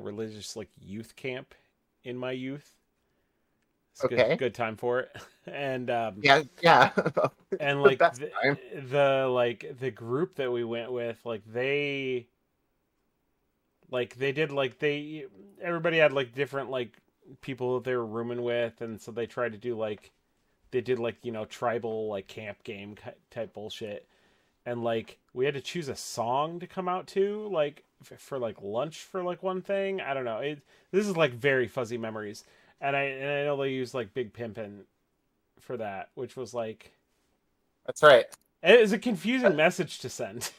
religious like youth camp in my youth. It's Okay. good time for it. And Yeah, yeah. and The like best time. the group that we went with, they did like they everybody had like different like people that they were rooming with, and so they tried to do like they did like tribal like camp game type bullshit, and like we had to choose a song to come out to like for like lunch for like one thing. I don't know. This is like very fuzzy memories, and I know they used like Big Pimpin' for that, which was like That's right. it was a confusing message to send.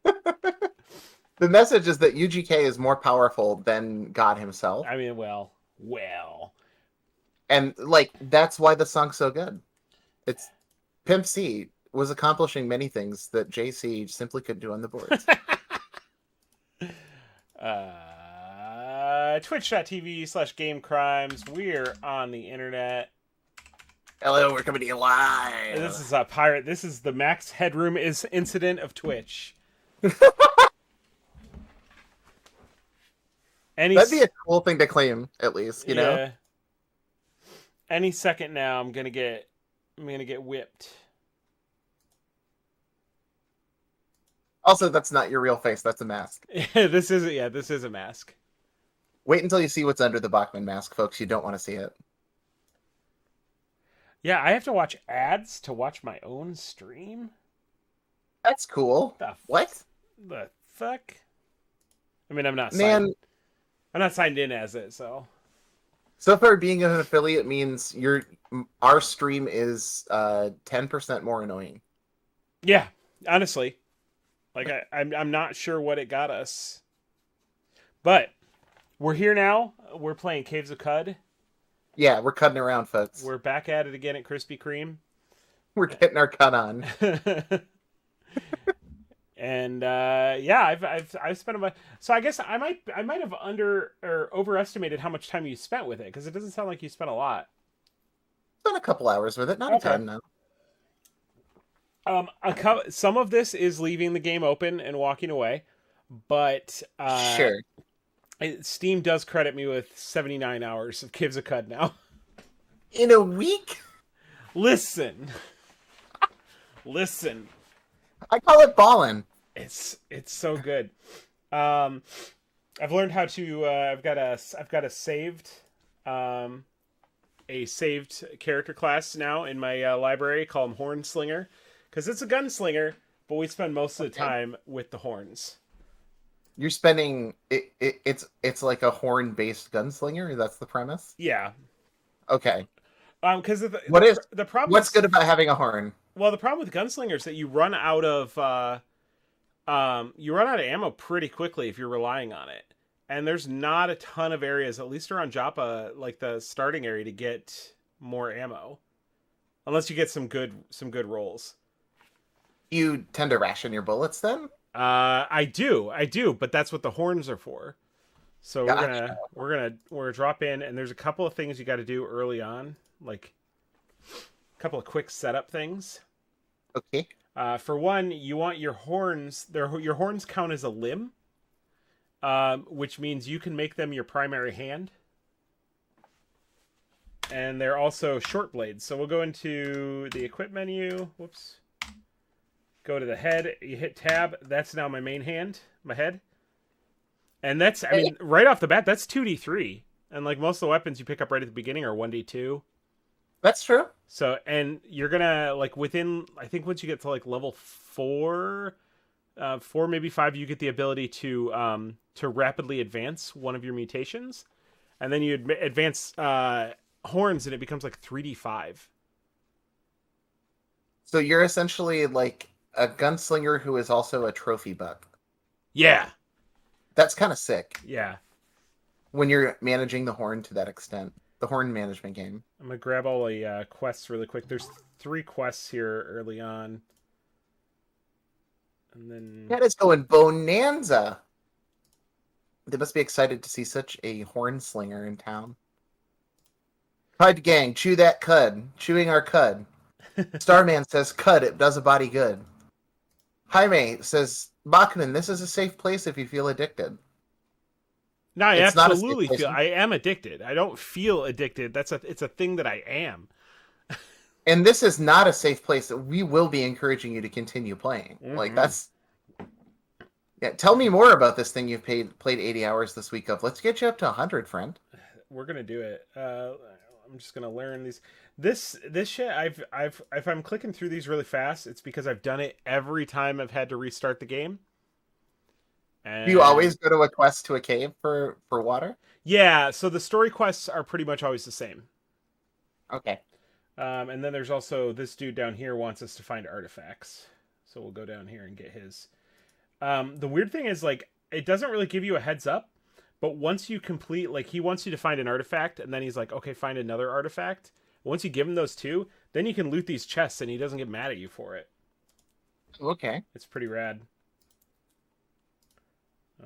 The message is that UGK is more powerful than God himself. I mean, well, And like that's why the song's so good. It's Pimp C was accomplishing many things that JC simply couldn't do on the boards. Twitch.tv/game crimes. We're on the internet. Hello, we're coming to you live. This is a pirate. This is the Max Headroom is incident of Twitch. That'd be a cool thing to claim, at least, you know? Any second now, I'm gonna get whipped. Also, that's not your real face. That's a mask. This is a mask. Wait until you see what's under the Bachman mask, folks. You don't want to see it. Yeah, I have to watch ads to watch my own stream. That's cool. What? The fuck? I mean, I'm not signed in as it, so. So far, being an affiliate means our stream is 10% more annoying. Yeah, honestly, like I'm not sure what it got us, but we're here now. We're playing Caves of Cud. Yeah, we're cutting around, folks. We're back at it again at Krispy Kreme. We're getting our cut on. And I've spent about, so I guess I might have under or overestimated how much time you spent with it, because it doesn't sound like you spent a lot. Spent a couple hours with it, not a ton, no. Some of this is leaving the game open and walking away, but sure. Steam does credit me with 79 hours of Caves of Cud now. In a week? Listen. I call it ballin'. It's so good. I've learned how to. I've got a saved character class now in my library. Call him Hornslinger, because it's a gunslinger, but we spend most of the time with the horns. You're spending it's like a horn based gunslinger. That's the premise. Yeah. Okay. Because the problem? What's good about having a horn? Well, the problem with gunslingers is that you run out of ammo pretty quickly if you're relying on it, and there's not a ton of areas, at least around Joppa, like the starting area, to get more ammo, unless you get some good rolls. You tend to ration your bullets then? I do, but that's what the horns are for. So gotcha. we're gonna drop in, and there's a couple of things you got to do early on, like a couple of quick setup things. Okay. For one, you want your horns. Your horns count as a limb, which means you can make them your primary hand. And they're also short blades. So we'll go into the equip menu. Whoops. Go to the head. You hit tab. That's now my main hand, my head. And that's, I mean, right off the bat, that's 2d3. And like most of the weapons you pick up right at the beginning are 1d2. That's true. So, and you're gonna like within, I think once you get to like level 4, 4 maybe 5, you get the ability to rapidly advance one of your mutations, and then you advance horns, and it becomes like 3d5. So you're essentially like a gunslinger who is also a trophy buck. Yeah, that's kind of sick. Yeah, when you're managing the horn to that extent. The horn management game. I'm gonna grab all the quests really quick. There's 3 quests here early on, and then that is going bonanza. They must be excited to see such a horn slinger in town. Cud gang, chew that cud. Chewing our cud. Starman says cud, it does a body good. Jaime says, Bachman, this is a safe place if you feel addicted. No, I It's not a safe absolutely place. feel I am addicted. I don't feel addicted. It's a thing that I am. And this is not a safe place that we will be encouraging you to continue playing. Like Mm-hmm. that's yeah. Tell me more about this thing you've played 80 hours this week of. Let's get you up to 100, friend. We're gonna do it. I'm just gonna learn these. This shit. I've if I'm clicking through these really fast, it's because I've done it every time I've had to restart the game. Do you And always go to a quest to a cave for water? yeah, so the story quests are pretty much always the same. Okay. And then there's also this dude down here wants us to find artifacts, so we'll go down here and get his. The weird thing is like it doesn't really give you a heads up, but once you complete, like he wants you to find an artifact, and then he's like, okay, find another artifact. Once you give him those two, then you can loot these chests, and he doesn't get mad at you for it. Okay. It's pretty rad.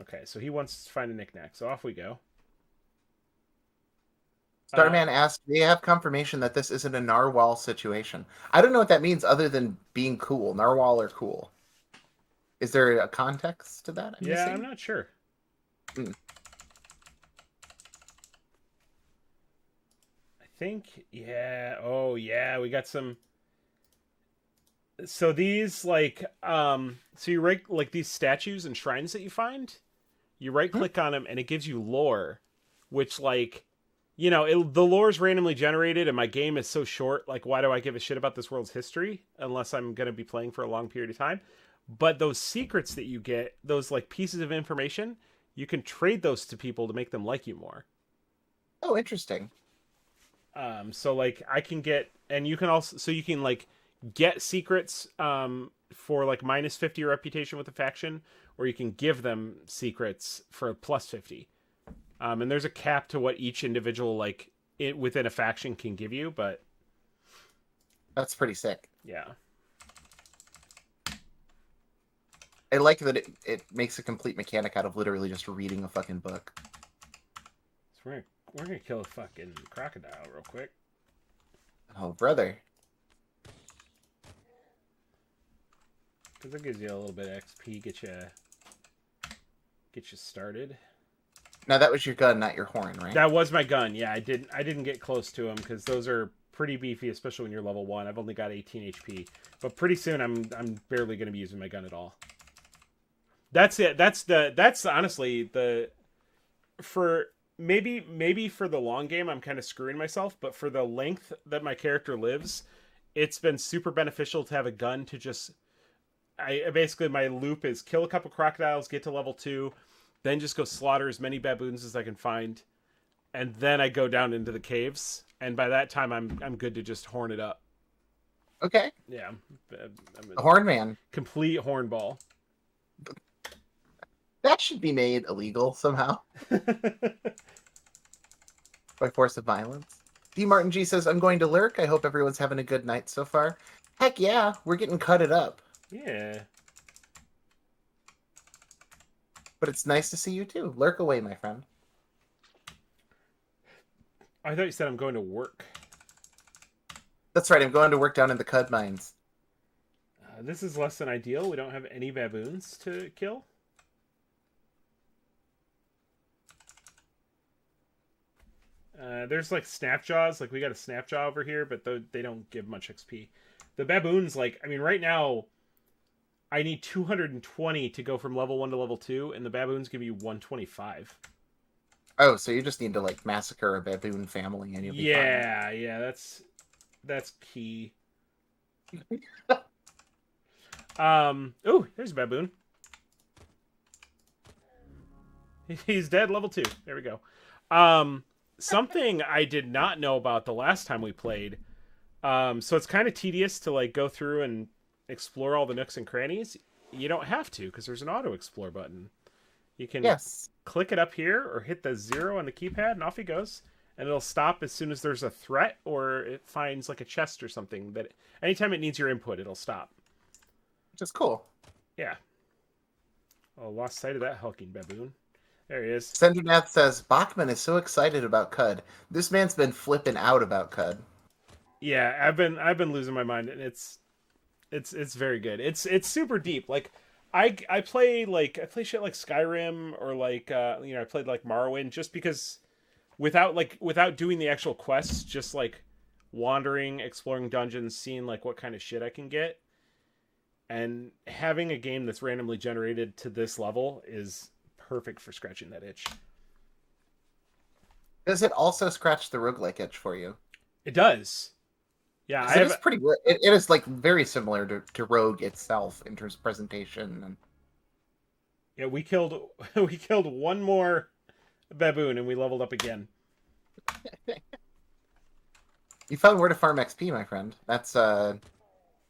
Okay, so he wants to find a knickknack, so off we go. Starman asked, "Do you have confirmation that this isn't a narwhal situation?" I don't know what that means other than being cool. Narwhal are cool. Is there a context to that? Yeah, I'm not sure. Hmm. I think, yeah. Oh, yeah, we got some. So these so you right like these statues and shrines that you find, you right click on them and it gives you lore, which the lore is randomly generated and my game is so short. Like, why do I give a shit about this world's history unless I'm gonna be playing for a long period of time? But those secrets that you get, those like pieces of information, you can trade those to people to make them like you more. Oh, interesting. So like I can get, and you can also, so you can like get secrets for like minus 50 reputation with a faction, or you can give them secrets for plus 50. And there's a cap to what each individual within a faction can give you, but That's pretty sick. yeah. I like that it makes a complete mechanic out of literally just reading a fucking book. So we're gonna kill a fucking crocodile real quick. Oh, brother. Because that gives you a little bit of XP, get you started. Now that was your gun, not your horn, right? That was my gun. Yeah, I didn't get close to them because those are pretty beefy, especially when you're level 1. I've only got 18 HP, but pretty soon I'm barely going to be using my gun at all. That's it. That's honestly for maybe for the long game I'm kind of screwing myself, but for the length that my character lives, it's been super beneficial to have a gun to just basically my loop is kill a couple crocodiles, get to level 2, then just go slaughter as many baboons as I can find, and then I go down into the caves, and by that time I'm good to just horn it up. Okay. Yeah, I'm The horn man. complete hornball. That should be made illegal somehow by force of violence. D. Martin G says, "I'm going to lurk. I hope everyone's having a good night so far." Heck yeah, we're getting cutted up. Yeah. But it's nice to see you too. Lurk away, my friend. I thought you said I'm going to work. That's right, I'm going to work down in the Cud mines. This is less than ideal. We don't have any baboons to kill. There's like snapjaws. Like we got a snapjaw over here, but they don't give much XP. The baboons, right now, I need 220 to go from level 1 to level 2, and the baboons give you 125. Oh, so you just need to like massacre a baboon family and you'll be fine. Yeah, that's key. Oh, there's a baboon. He's dead, level 2. There we go. Something I did not know about the last time we played. So it's kind of tedious to like go through and explore all the nooks and crannies. You don't have to because there's an auto explore button. You can click it up here or hit the 0 on the keypad and off he goes. And it'll stop as soon as there's a threat or it finds like a chest or something that anytime it needs your input, it'll stop. Which is cool. Yeah. Oh, lost sight of that hulking baboon. There he is. Sendernath says, "Bachman is so excited about Cud. This man's been flipping out about Cud." Yeah, I've been losing my mind, and it's very good. It's super deep. Like I play shit like Skyrim or like I played like Morrowind just because without doing the actual quests, just like wandering, exploring dungeons, seeing like what kind of shit I can get, and having a game that's randomly generated to this level is perfect for scratching that itch. Does it also scratch the roguelike itch for you? It does. Yeah, I 'Cause it is have. pretty good. It is like very similar to Rogue itself in terms of presentation. And Yeah, we killed we killed one more baboon and we leveled up again. you found where to farm XP, my friend. That's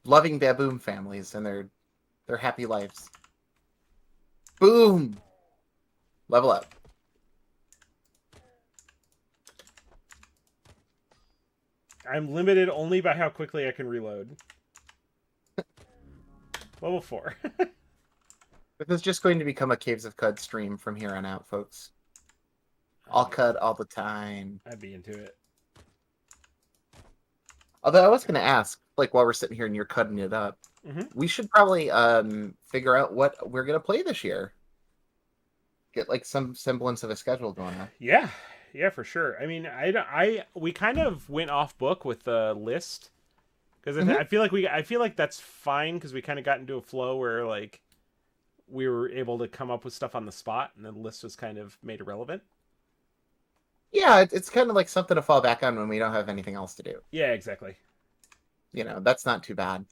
loving baboon families and their happy lives. Boom! Level up. I'm limited only by how quickly I can reload. Level 4. This is just going to become a Caves of Cud stream from here on out, folks. All Cud all the time. I'd be into it. Although I was going to ask, like while we're sitting here and you're cutting it up, we should probably figure out what we're going to play this year. Get like some semblance of a schedule going on. Yeah, for sure. I mean, we kind of went off book with the list because I feel like that's fine because we kind of got into a flow where like we were able to come up with stuff on the spot and the list was kind of made irrelevant. Yeah, it's kind of like something to fall back on when we don't have anything else to do. Yeah, exactly. That's not too bad.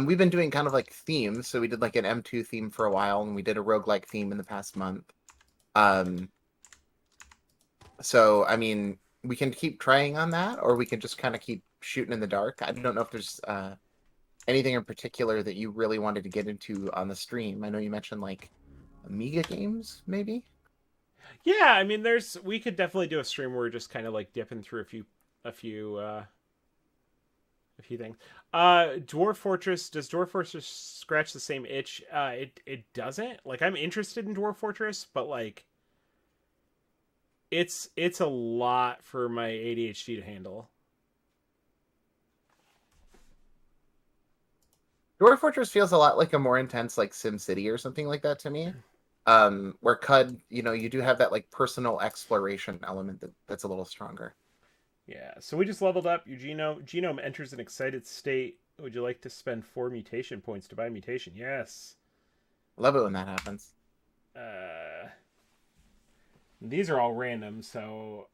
We've been doing kind of like themes, so we did like an M2 theme for a while, and we did a roguelike theme in the past month. So I mean, we can keep trying on that, or we can just kind of keep shooting in the dark. I don't know if there's anything in particular that you really wanted to get into on the stream. I know you mentioned like Amiga games, maybe. Yeah, I mean, we could definitely do a stream where we're just kind of like dipping through a few things. Dwarf Fortress, does Dwarf Fortress scratch the same itch? It doesn't. Like, I'm interested in Dwarf Fortress, but like it's a lot for my ADHD to handle. Dwarf Fortress feels a lot like a more intense like SimCity or something like that to me. Where Cud, you do have that like personal exploration element that's a little stronger. Yeah, so we just leveled up. Your genome enters an excited state. Would you like to spend 4 mutation points to buy mutation? Yes. Love it when that happens. These are all random, so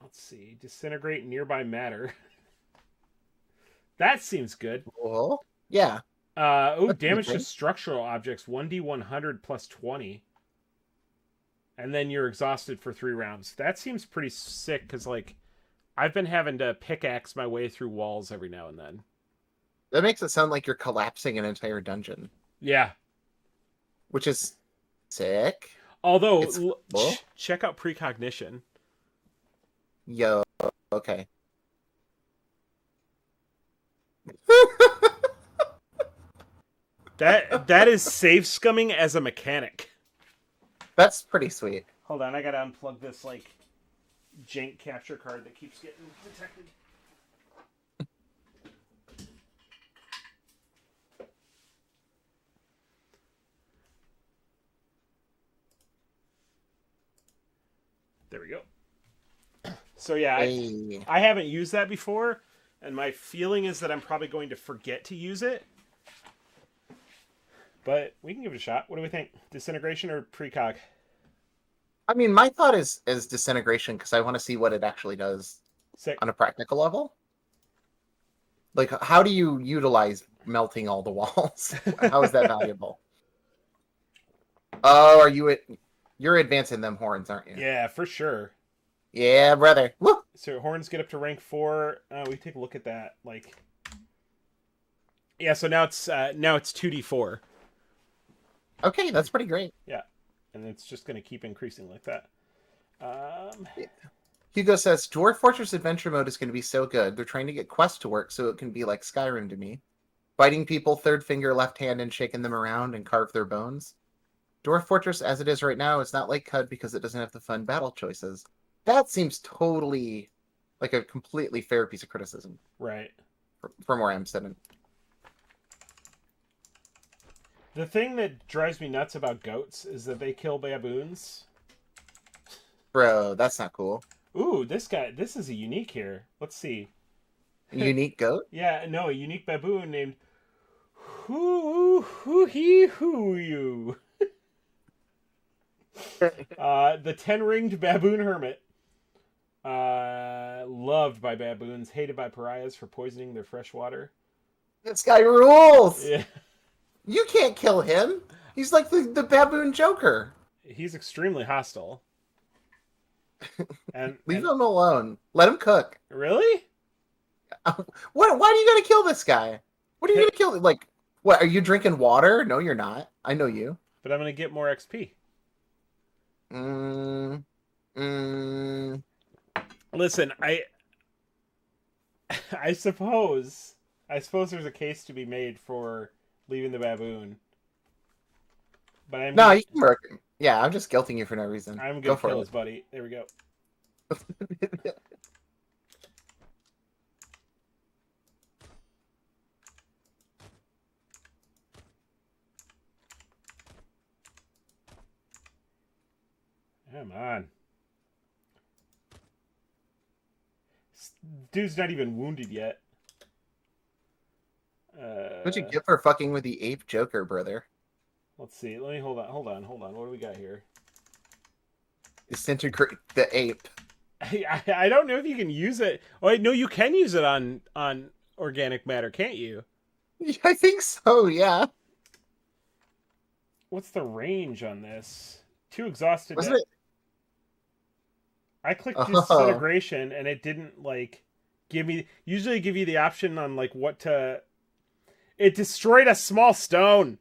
let's see. Disintegrate nearby matter. That seems good. Cool. Yeah. Damage to structural objects 1d100 plus 20. And then you're exhausted for 3 rounds. That seems pretty sick because like I've been having to pickaxe my way through walls every now and then. That makes it sound like you're collapsing an entire dungeon. Yeah. Which is sick. Although, check out precognition. Yo, okay. That is safe scumming as a mechanic. That's pretty sweet. Hold on, I gotta unplug this like jank capture card that keeps getting detected. There we go. So yeah, I haven't used that before, and my feeling is that I'm probably going to forget to use it. But we can give it a shot. What do we think? Disintegration or precog? I mean, my thought is disintegration because I want to see what it actually does on a practical level. Like, how do you utilize melting all the walls? How is that valuable? Oh, you're advancing them horns, aren't you? Yeah, for sure. Yeah, brother. Woo! So horns get up to rank 4. We take a look at that. Like, yeah. So now it's 2d4. Okay, that's pretty great. Yeah, and it's just going to keep increasing like that. Hugo says, Dwarf Fortress Adventure Mode is going to be so good. They're trying to get quests to work so it can be like Skyrim to me. Biting people third finger left hand and shaking them around and carve their bones. Dwarf Fortress as it is right now is not like CUD because it doesn't have the fun battle choices. That seems totally like a completely fair piece of criticism. Right. From where I'm sitting. The thing that drives me nuts about goats is that they kill baboons. Bro, that's not cool. Ooh, this is a unique here. Let's see. Unique goat? Yeah, no, a unique baboon named Hoo-Hoo-Hoo-You. The 10-ringed baboon hermit. Loved by baboons, hated by pariahs for poisoning their fresh water. This guy rules! Yeah. You can't kill him. He's like the baboon Joker. He's extremely hostile. Leave him alone. Let him cook. Really? What? Why do you gotta kill this guy? What are you gonna kill? Like, what? Are you drinking water? No, you're not. I know you. But I'm gonna get more XP. Listen, I suppose there's a case to be made for leaving the baboon. But I'm No, you can work. Yeah, I'm just guilting you for no reason. I'm Go good for kills, it. buddy. There we go. Come on. Dude's not even wounded yet. What'd you get for fucking with the ape Joker, brother? Let's see. Let me hold on. What do we got here? Disintegrate the ape. I don't know if you can use it. Oh wait, no, you can use it on organic matter, can't you? I think so. Yeah. What's the range on this? Too exhausted. Wasn't it? I clicked disintegration and it didn't like give me. Usually give you the option on like what to. It destroyed a small stone.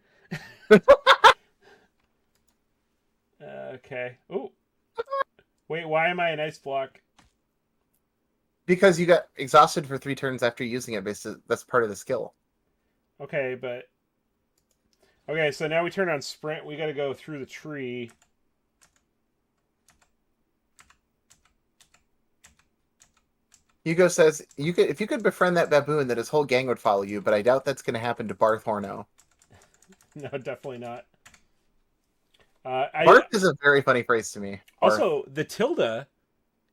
Okay. Ooh. Wait, why am I an ice block? Because you got exhausted for 3 turns after using it. Basically, that's part of the skill. Okay, but okay. So now we turn on sprint. We got to go through the tree. Hugo says if you could befriend that baboon, that his whole gang would follow you. But I doubt that's going to happen to Barth Horno. No, definitely not. Barth is a very funny phrase to me. Barth. Also, the tilde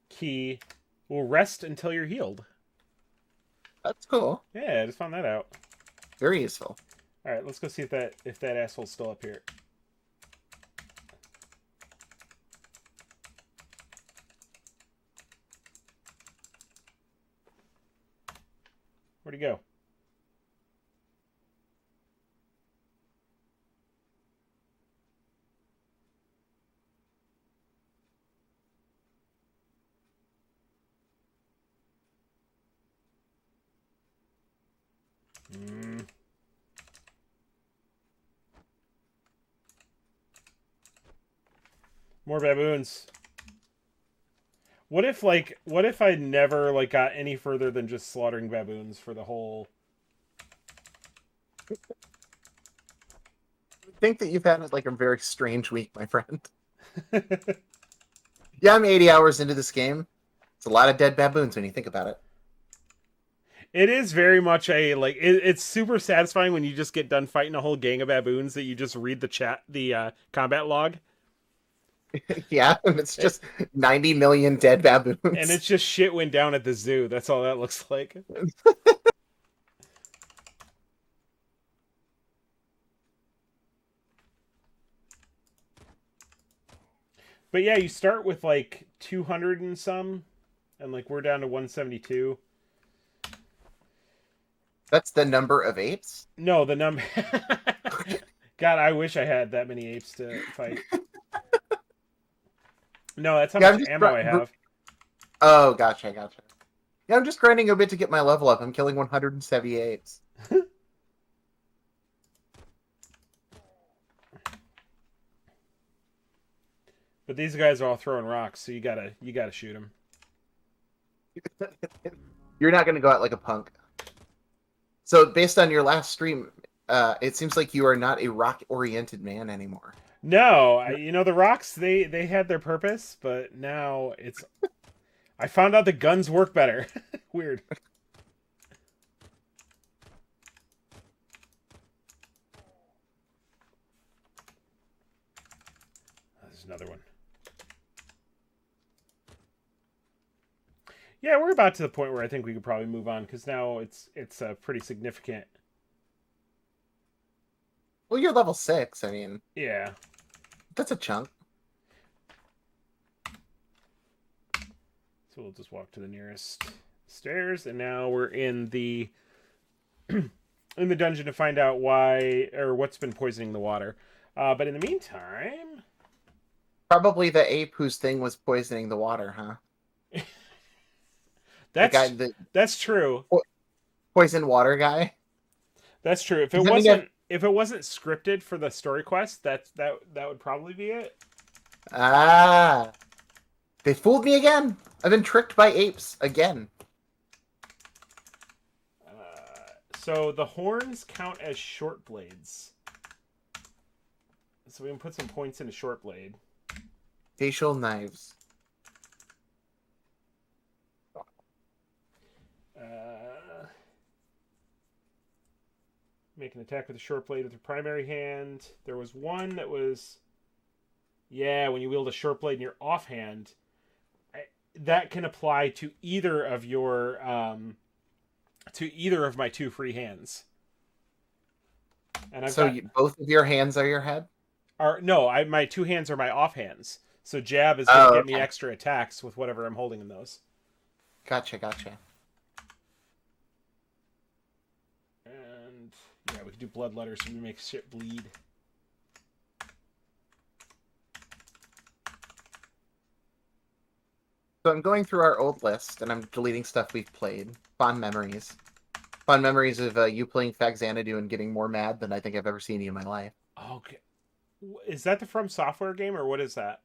key will rest until you're healed. That's cool. Yeah, I just found that out. Very useful. All right, let's go see if that asshole's still up here. Where'd he go? More baboons. What if I never like got any further than just slaughtering baboons for the whole? I think that you've had like a very strange week, my friend. Yeah, I'm 80 hours into this game. It's a lot of dead baboons when you think about it. It is very much a like. It's super satisfying when you just get done fighting a whole gang of baboons that you just read the combat log. Yeah, it's just 90 million dead baboons. And it's just shit went down at the zoo. That's all that looks like. But yeah, you start with like 200 and some, and like we're down to 172. That's the number of apes? No, the number. God, I wish I had that many apes to fight. No, that's how much ammo I have. Oh, gotcha. Yeah, I'm just grinding a bit to get my level up. I'm killing 170 apes. But these guys are all throwing rocks, so you gotta shoot them. You're not gonna go out like a punk. So, based on your last stream, it seems like you are not a rock-oriented man anymore. No, the rocks they had their purpose, but now it's. I found out the guns work better. Weird. Yeah, we're about to the point where I think we could probably move on because now it's a pretty significant. Well, you're level 6. I mean, Yeah. that's a chunk. So we'll just walk to the nearest stairs, and now we're in the in the dungeon to find out why or what's been poisoning the water. But in the meantime, Probably the ape whose thing was poisoning the water, huh? The guy, that's the that's true. poison water guy. That's true. Does that mean that- If it wasn't scripted for the story quest, that would probably be it. Ah, they fooled me again. I've been tricked by apes again. So the horns count as short blades. So we can put some points into short blade. Facial knives. Make an attack with a short blade with your primary hand. There was one that was, yeah, when you wield a short blade in your offhand, that can apply to either of your to either of my two free hands. And Both of your hands are your head? My two hands are my offhands. So jab is going to get me okay. extra attacks with whatever I'm holding in those. Gotcha. And yeah, we can do bloodletter so we make shit bleed. So I'm going through our old list, and I'm deleting stuff we've played. Fond memories. Fond memories of you playing Faxanadu and getting more mad than I think I've ever seen you in my life. Okay. Is that the From Software game, or what is that?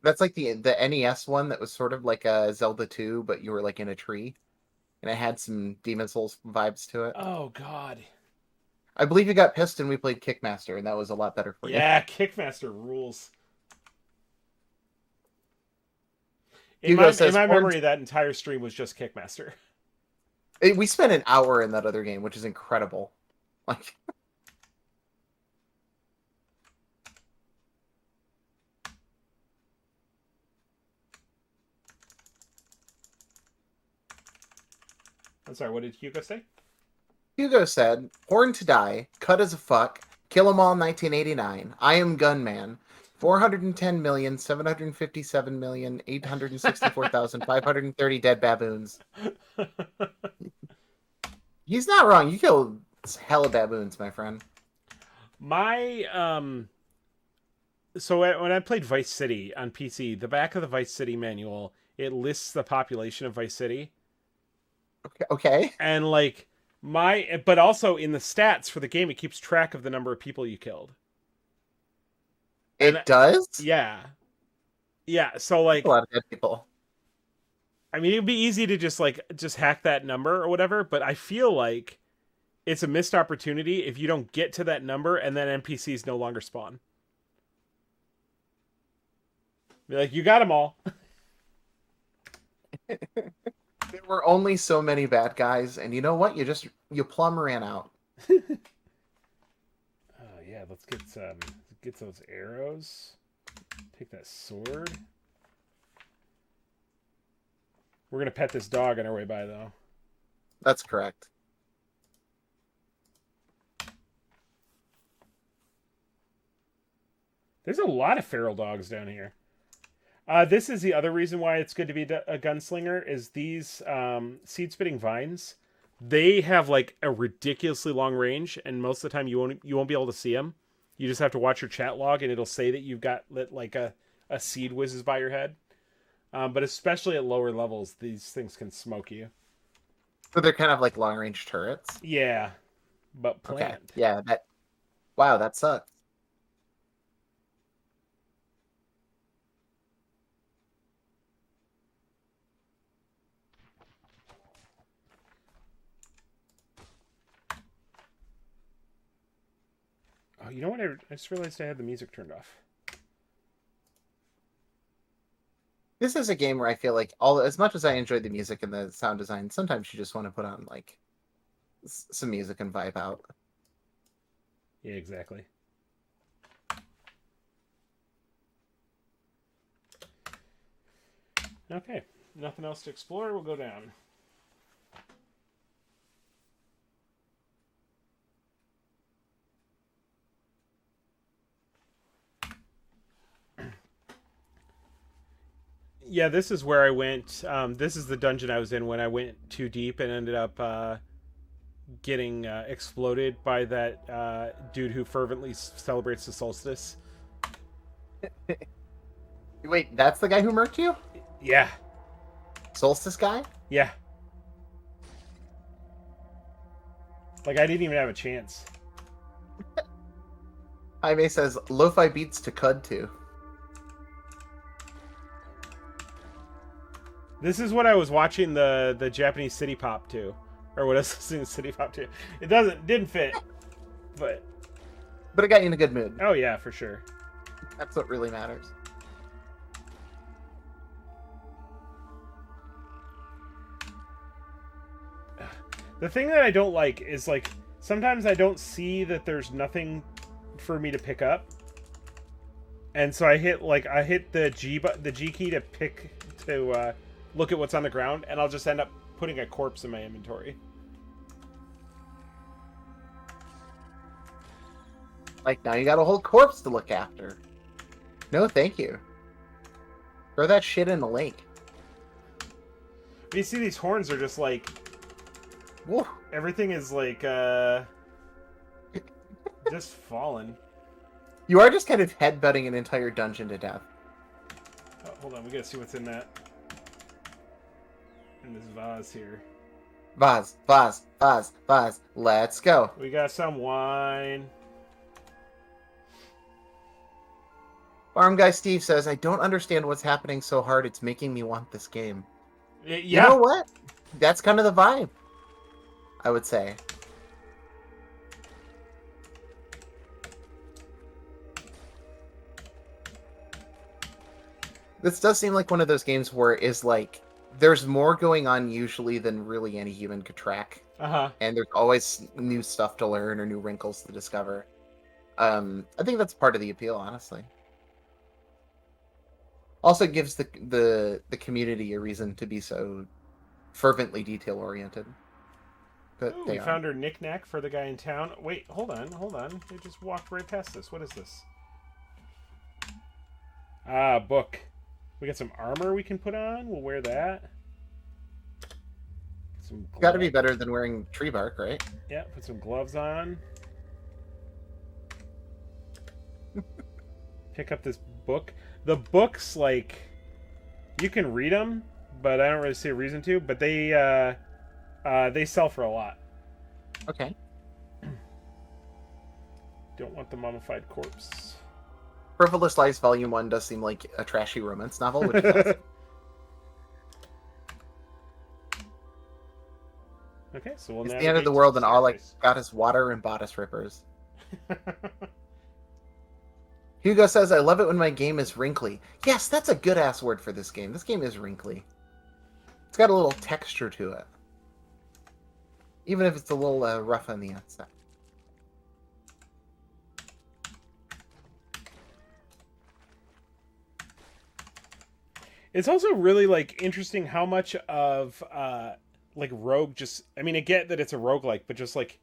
That's like the NES one that was sort of like a Zelda 2, but you were like in a tree. And it had some Demon Souls vibes to it. Oh, God. I believe you got pissed and we played Kickmaster, and that was a lot better for you. Yeah, Kickmaster rules. In Hugo my memory, that entire stream was just Kickmaster. We spent an hour in that other game, which is incredible. Like, I'm sorry, what did Hugo say? Hugo said, "Born to Die, cut as a fuck, kill 'em all 1989, I am Gunman, 410,757,864,530 dead baboons." He's not wrong. You killed hella baboons, my friend. So when I played Vice City on PC, the back of the Vice City manual, it lists the population of Vice City. Okay. And but also in the stats for the game, it keeps track of the number of people you killed. It does? Yeah. Yeah, so like a lot of dead people. I mean, it'd be easy to just hack that number or whatever, but I feel like it's a missed opportunity if you don't get to that number and then NPCs no longer spawn. Be like, you got them all. There were only so many bad guys, and you know what? You plumb ran out. Oh yeah, let's get those arrows. Take that sword. We're gonna pet this dog on our way by, though. That's correct. There's a lot of feral dogs down here. This is the other reason why it's good to be a gunslinger, is these seed-spitting vines. They have like a ridiculously long range, and most of the time you won't be able to see them. You just have to watch your chat log, and it'll say that you've got like a seed whizzes by your head. But especially at lower levels, these things can smoke you. So they're kind of like long-range turrets? Yeah, but plant. Okay. Yeah, wow, that sucks. Oh, you know what? I just realized I had the music turned off. This is a game where I feel like as much as I enjoyed the music and the sound design, sometimes you just want to put on like some music and vibe out. Yeah, exactly. Okay. nothing else to explore, we'll go down. Yeah, this is where I went. This is the dungeon I was in when I went too deep and ended up getting exploded by that dude who fervently celebrates the solstice. Wait, that's the guy who murked you? Yeah. Solstice guy? Yeah. Like, I didn't even have a chance. Jaime says, lo-fi beats to Cud too. This is what I was watching the Japanese City Pop to. Or what I was listening to City Pop to. It didn't fit. But it got you in a good mood. Oh yeah, for sure. That's what really matters. The thing that I don't like is, like, sometimes I don't see that there's nothing for me to pick up. And so I hit the G key to look at what's on the ground, and I'll just end up putting a corpse in my inventory. Like, now you got a whole corpse to look after. No, thank you. Throw that shit in the lake. You see these horns are just like... Woo. Everything is like, just fallen. You are just kind of headbutting an entire dungeon to death. Oh, hold on, we gotta see what's in that. In this vase here. Vase. Let's go. We got some wine. Farm Guy Steve says, I don't understand what's happening so hard, it's making me want this game. Yeah. You know what? That's kind of the vibe, I would say. This does seem like one of those games where it's like, there's more going on usually than really any human could track. Uh-huh. And there's always new stuff to learn or new wrinkles to discover. I think that's part of the appeal, honestly. Also gives the community a reason to be so fervently detail-oriented. But Ooh, we found our knick-knack for the guy in town. Wait, hold on. They just walked right past this. What is this? Ah, book. We got some armor we can put on. We'll wear that. Got to be better than wearing tree bark, right? Yeah, put some gloves on. Pick up this book. The books, like, you can read them, but I don't really see a reason to. But they sell for a lot. Okay. Don't want the mummified corpse. Frivolous Lies Volume 1 does seem like a trashy romance novel, which is awesome. Okay, so we'll it's now the end of the world, and all I got is water and bodice rippers. Hugo says, I love it when my game is wrinkly. Yes, that's a good-ass word for this game. This game is wrinkly. It's got a little texture to it. Even if it's a little rough on the outside. It's also really, like, interesting how much of, like, Rogue just... I mean, I get that it's a roguelike, but just, like,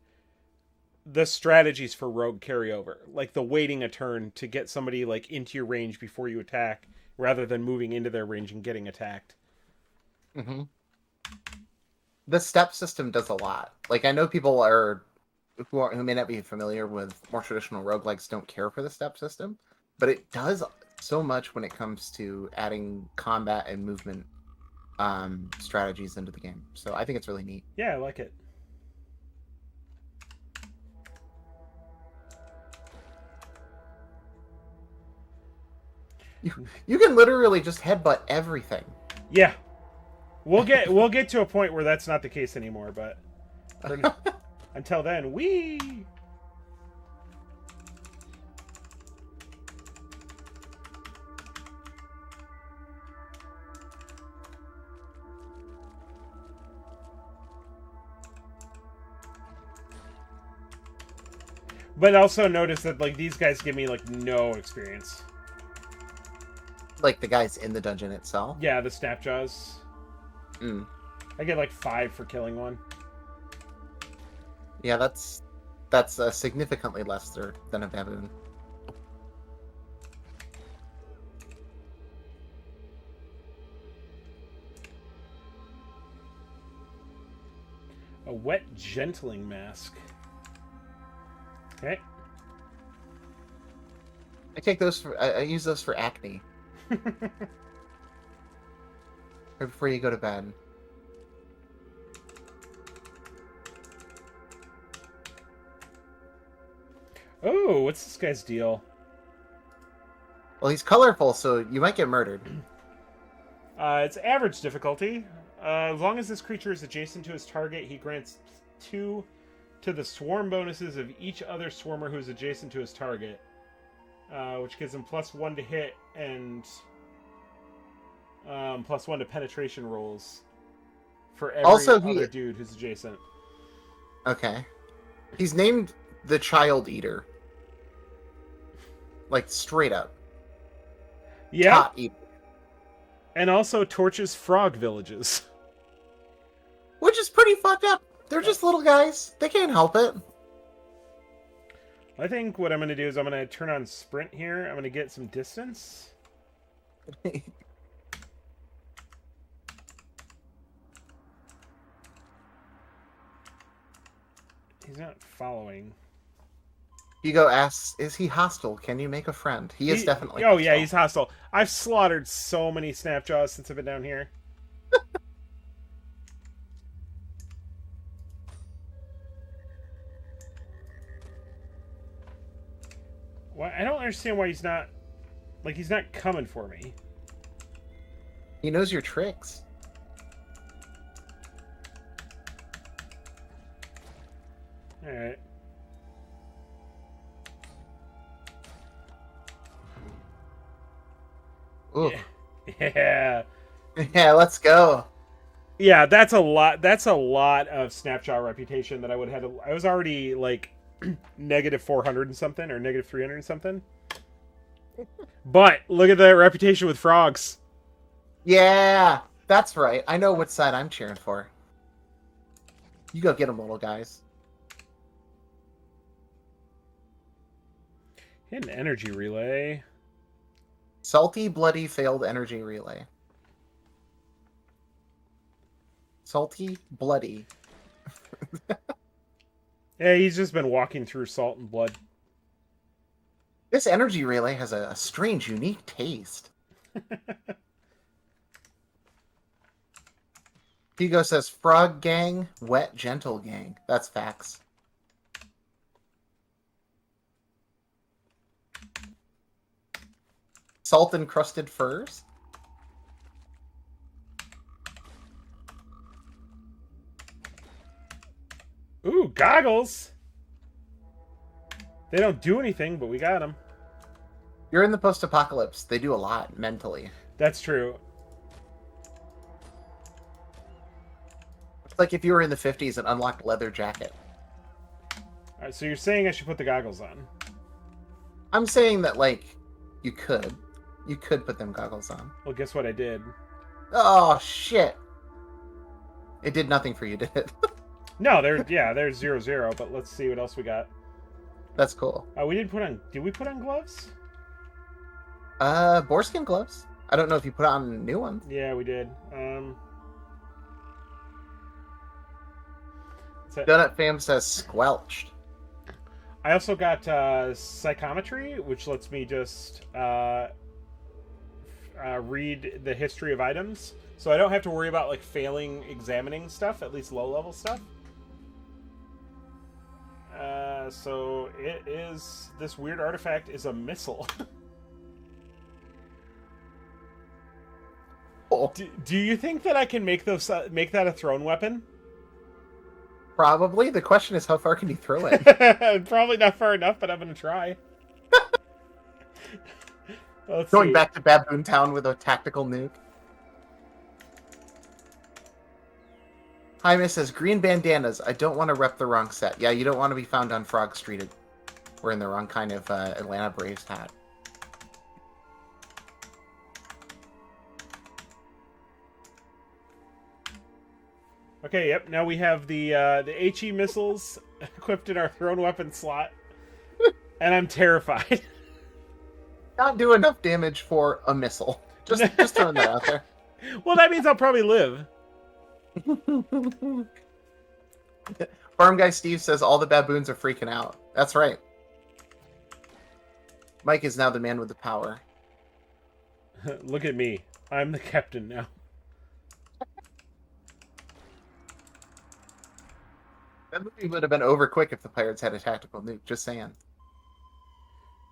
the strategies for Rogue carry over. Like, the waiting a turn to get somebody, like, into your range before you attack, rather than moving into their range and getting attacked. Mm-hmm. The step system does a lot. Like, I know people who may not be familiar with more traditional roguelikes don't care for the step system, but it does so much when it comes to adding combat and movement strategies into the game. So I think it's really neat. Yeah, I like it. You can literally just headbutt everything. Yeah. We'll get to a point where that's not the case anymore, but until then, wee. But also notice that, like, these guys give me, like, no experience. Like the guys in the dungeon itself? Yeah, the Snapjaws. Mm. I get like 5 for killing one. Yeah, that's significantly lesser than a baboon. A wet gentling mask. Okay. I take those for. I use those for acne. Or before you go to bed. Oh, what's this guy's deal? Well, he's colorful, so you might get murdered. It's average difficulty. As long as this creature is adjacent to his target, he grants 2 to the swarm bonuses of each other swarmer who is adjacent to his target, which gives him +1 to hit and +1 to penetration rolls for every other dude who's adjacent. Okay. He's named the Child Eater. Like, straight up. Yeah. Tot Eater. And also torches frog villages. Which is pretty fucked up. They're just little guys. They can't help it. I think what I'm going to do is I'm going to turn on sprint here. I'm going to get some distance. He's not following. Hugo asks, is he hostile? Can you make a friend? He is definitely hostile. Yeah, he's hostile. I've slaughtered so many Snapjaws since I've been down here. Why? I don't understand why he's not... Like, he's not coming for me. He knows your tricks. Alright. Ooh. Yeah. Yeah, let's go. Yeah, that's a lot. That's a lot of Snapjaw reputation that I would have. I was already like -400 and something, or -300 and something. But look at that reputation with frogs. Yeah, that's right. I know which side I'm cheering for. You go get them, little guys. Hidden energy relay. Salty, bloody, failed energy relay. Salty, bloody. Yeah, he's just been walking through salt and blood. This energy relay has a strange, unique taste. Hugo says, frog gang, wet, gentle gang. That's facts. Salt encrusted furs? Ooh, goggles! They don't do anything, but we got them. You're in the post-apocalypse. They do a lot, mentally. That's true. It's like if you were in the 50s and unlocked leather jacket. Alright, so you're saying I should put the goggles on? I'm saying that, like, you could. You could put them goggles on. Well, guess what I did? Oh, shit. It did nothing for you, did it? No, there's 0-0, but let's see what else we got. That's cool. We did we put on gloves? Boarskin gloves. I don't know if you put on new ones. Yeah, we did. Donut Fam says squelched. I also got psychometry, which lets me just read the history of items, so I don't have to worry about like failing examining stuff, at least low-level stuff. So it is, this weird artifact is a missile. Oh. Do you think that I can make that a thrown weapon? Probably. The question is, how far can you throw it? Probably not far enough, but I'm gonna try. Going back to Baboon Town with a tactical nuke. Jaime says, green bandanas. I don't want to rep the wrong set. Yeah, you don't want to be found on Frog Street wearing the wrong kind of Atlanta Braves hat. Okay, yep. Now we have the HE missiles equipped in our thrown weapon slot, and I'm terrified. Not do enough damage for a missile. Just throwing that out there. Well, that means I'll probably live. Farm Guy Steve says all the baboons are freaking out. That's right. Mike is now the man with the power. Look at me. I'm the captain now. That movie would have been over quick if the pirates had a tactical nuke. Just saying.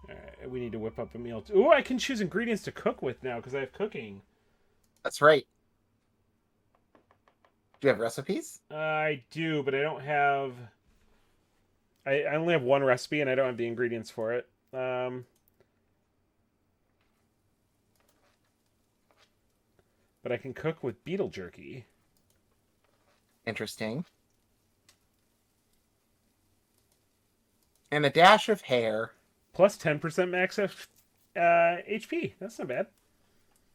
Alright, we need to whip up a meal. Ooh, I can choose ingredients to cook with now because I have cooking. That's right. Do you have recipes? I do, but I don't have... I only have one recipe, and I don't have the ingredients for it. But I can cook with beetle jerky. Interesting. And a dash of hair. Plus 10% max HP. That's not bad.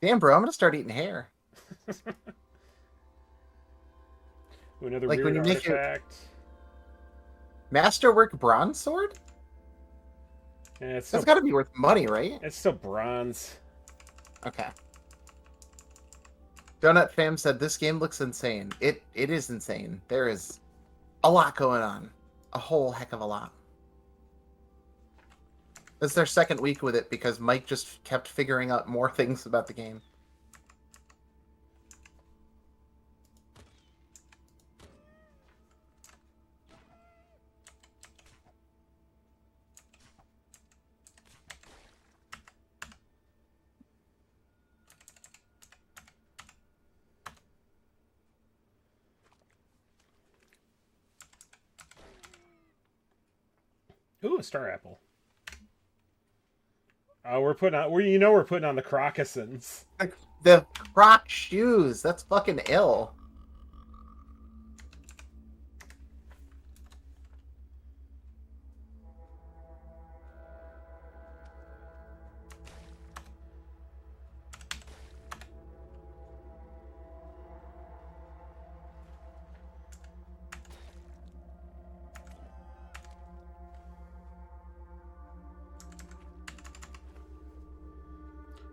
Damn, bro, I'm gonna start eating hair. Ooh, another Like when weird you make artifact. Masterwork bronze sword? Yeah, it's That's still, gotta be worth money, right? it's still bronze. Okay. Donut Fam said this game looks insane. It is insane. There is a lot going on. A whole heck of a lot. This is their second week with it because Mike just kept figuring out more things about the game. Ooh, a star apple. We're putting on. We're putting on the Crocussons. The Croc shoes. That's fucking ill.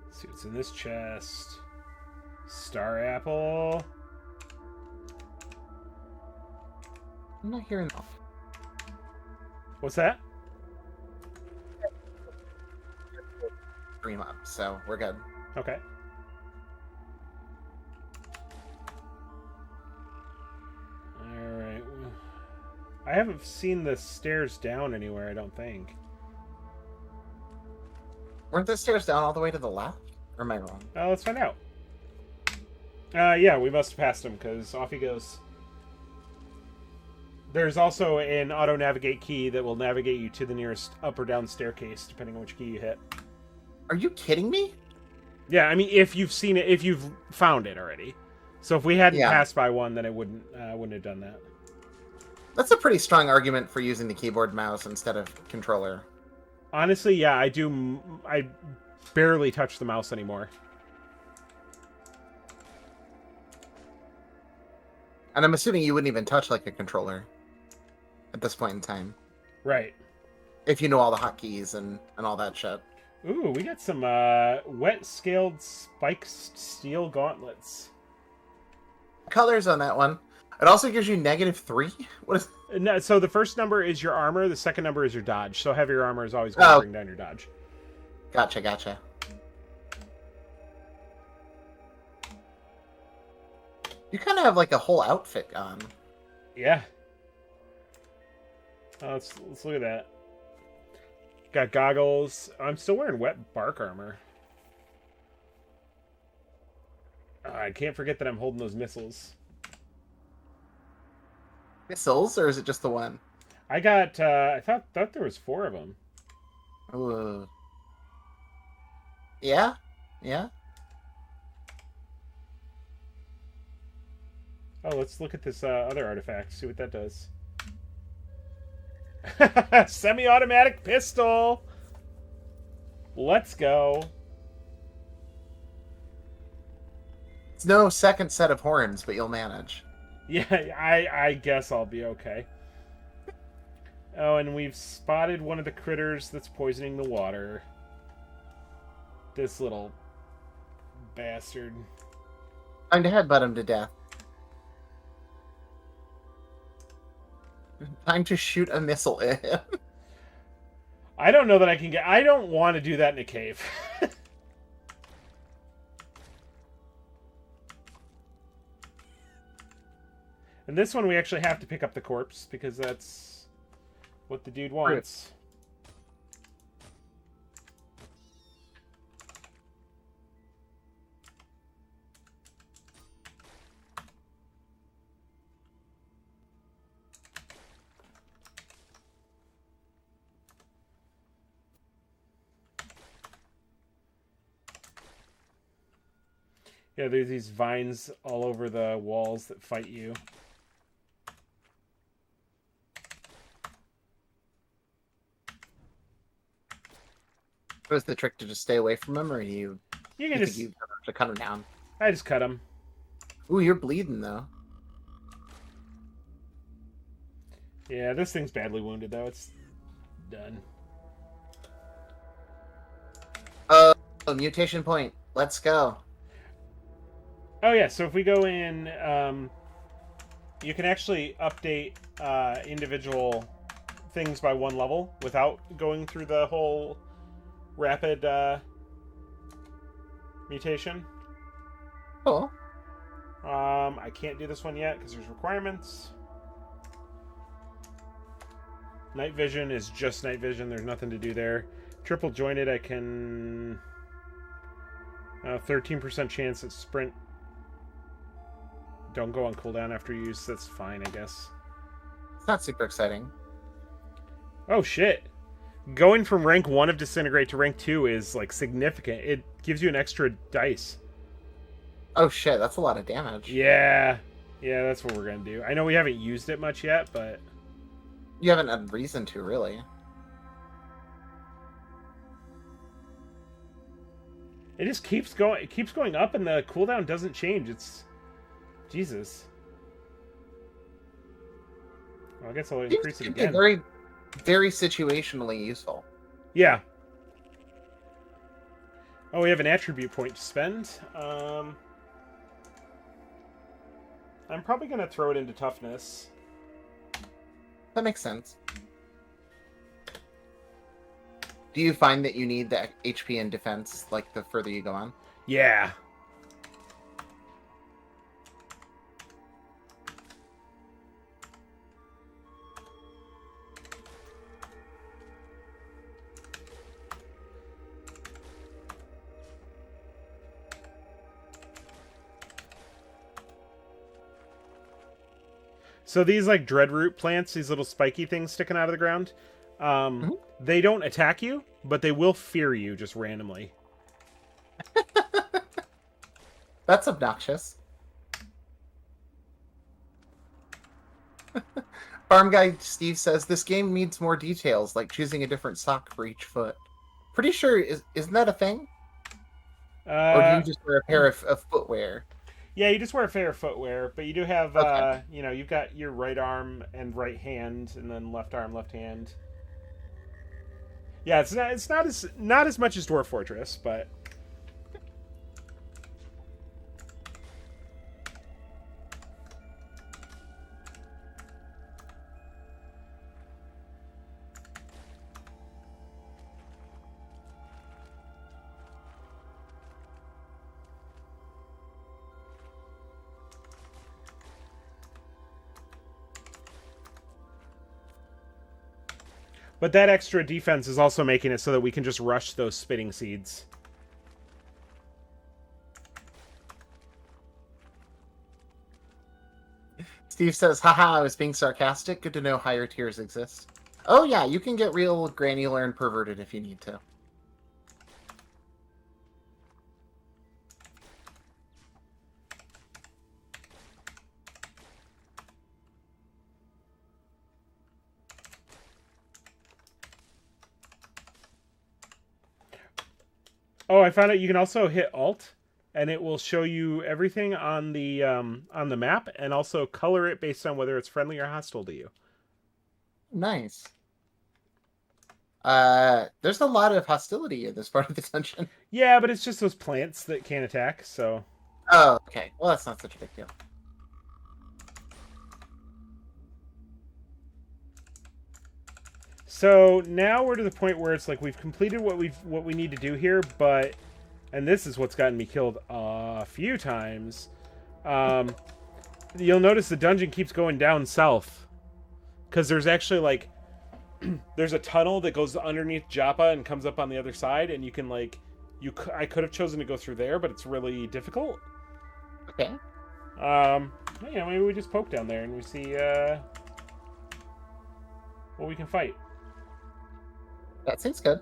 Let's see what's in this chest. Star apple. I'm not hearing. What's that? Dream up, so we're good. Okay. Alright. I haven't seen the stairs down anywhere, I don't think. Weren't the stairs down all the way to the left? Or am I wrong? Let's find out. Yeah, we must have passed him, because off he goes. There's also an auto-navigate key that will navigate you to the nearest up or down staircase, depending on which key you hit. Are you kidding me? Yeah, I mean, if you've seen it, if you've found it already. So if we hadn't passed by one, then it wouldn't have done that. That's a pretty strong argument for using the keyboard mouse instead of controller. Honestly, yeah, I do. I barely touch the mouse anymore. And I'm assuming you wouldn't even touch like a controller at this point in time. Right. If you know all the hotkeys and all that shit. Ooh, we got some wet scaled spiked steel gauntlets. Colors on that one. It also gives you -3. What is? No, so the first number is your armor, the second number is your dodge. So heavier armor is always going to bring down your dodge. Gotcha. You kind of have like a whole outfit on. Yeah. Let's look at that. Got goggles. I'm still wearing wet bark armor. I can't forget that I'm holding those missiles. Missiles, or is it just the one? I got. I thought there was 4 of them. Ooh. Yeah. Oh, let's look at this other artifact. See what that does. Semi-automatic pistol. Let's go. It's no second set of horns, but you'll manage. Yeah, I guess I'll be okay. Oh, and we've spotted one of the critters that's poisoning the water. This little bastard. Time to headbutt him to death. Time to shoot a missile at him. I don't know that I can get... I don't want to do that in a cave. And this one we actually have to pick up the corpse because that's what the dude wants. Yeah, there's these vines all over the walls that fight you. Was the trick to just stay away from him, or You can think just... you have to cut him down? I just cut him. Ooh, you're bleeding though. Yeah, this thing's badly wounded though. It's done. Oh, mutation point. Let's go. Oh yeah, so if we go in, you can actually update individual things by one level without going through the whole rapid mutation. Cool. I can't do this one yet because there's requirements. Night vision is just night vision. There's nothing to do there. Triple jointed, I can... 13% chance at sprint. Don't go on cooldown after use. That's fine, I guess. It's not super exciting. Oh, shit. Going from rank 1 of Disintegrate to rank 2 is, like, significant. It gives you an extra dice. Oh, shit. That's a lot of damage. Yeah. Yeah, that's what we're going to do. I know we haven't used it much yet, but... You haven't had reason to, really. It just keeps going. It keeps going up, and the cooldown doesn't change. It's... Jesus. Well, I guess I'll increase it again. Very, very situationally useful. Yeah. Oh, we have an attribute point to spend. I'm probably going to throw it into toughness. That makes sense. Do you find that you need the HP and defense, like, the further you go on? Yeah. So these, like, dreadroot plants, these little spiky things sticking out of the ground, they don't attack you, but they will fear you just randomly. That's obnoxious. Farm Guy Steve says, this game needs more details, like choosing a different sock for each foot. Pretty sure, isn't that a thing? Or do you just wear a pair of footwear? Yeah, you just wear a pair of footwear, but you do have, Okay. you've got your right arm and right hand, and then left arm, left hand. Yeah, it's not as much as Dwarf Fortress, but that extra defense is also making it so that we can just rush those spitting seeds. Steve says, haha, I was being sarcastic. Good to know higher tiers exist. Oh yeah, you can get real granular and perverted if you need to. Oh, I found out you can also hit Alt and it will show you everything on the map, and also color it based on whether it's friendly or hostile to you. Nice. There's a lot of hostility in this part of the dungeon. Yeah, but it's just those plants that can't attack. So. Oh, okay. Well, that's not such a big deal. So now we're to the point where it's like we've completed what we need to do here, but, and this is what's gotten me killed a few times. You'll notice the dungeon keeps going down south, because there's actually like there's a tunnel that goes underneath Joppa and comes up on the other side, and you can like I could have chosen to go through there, but it's really difficult. Okay. Yeah, maybe we just poke down there and we see what we can fight. That seems good.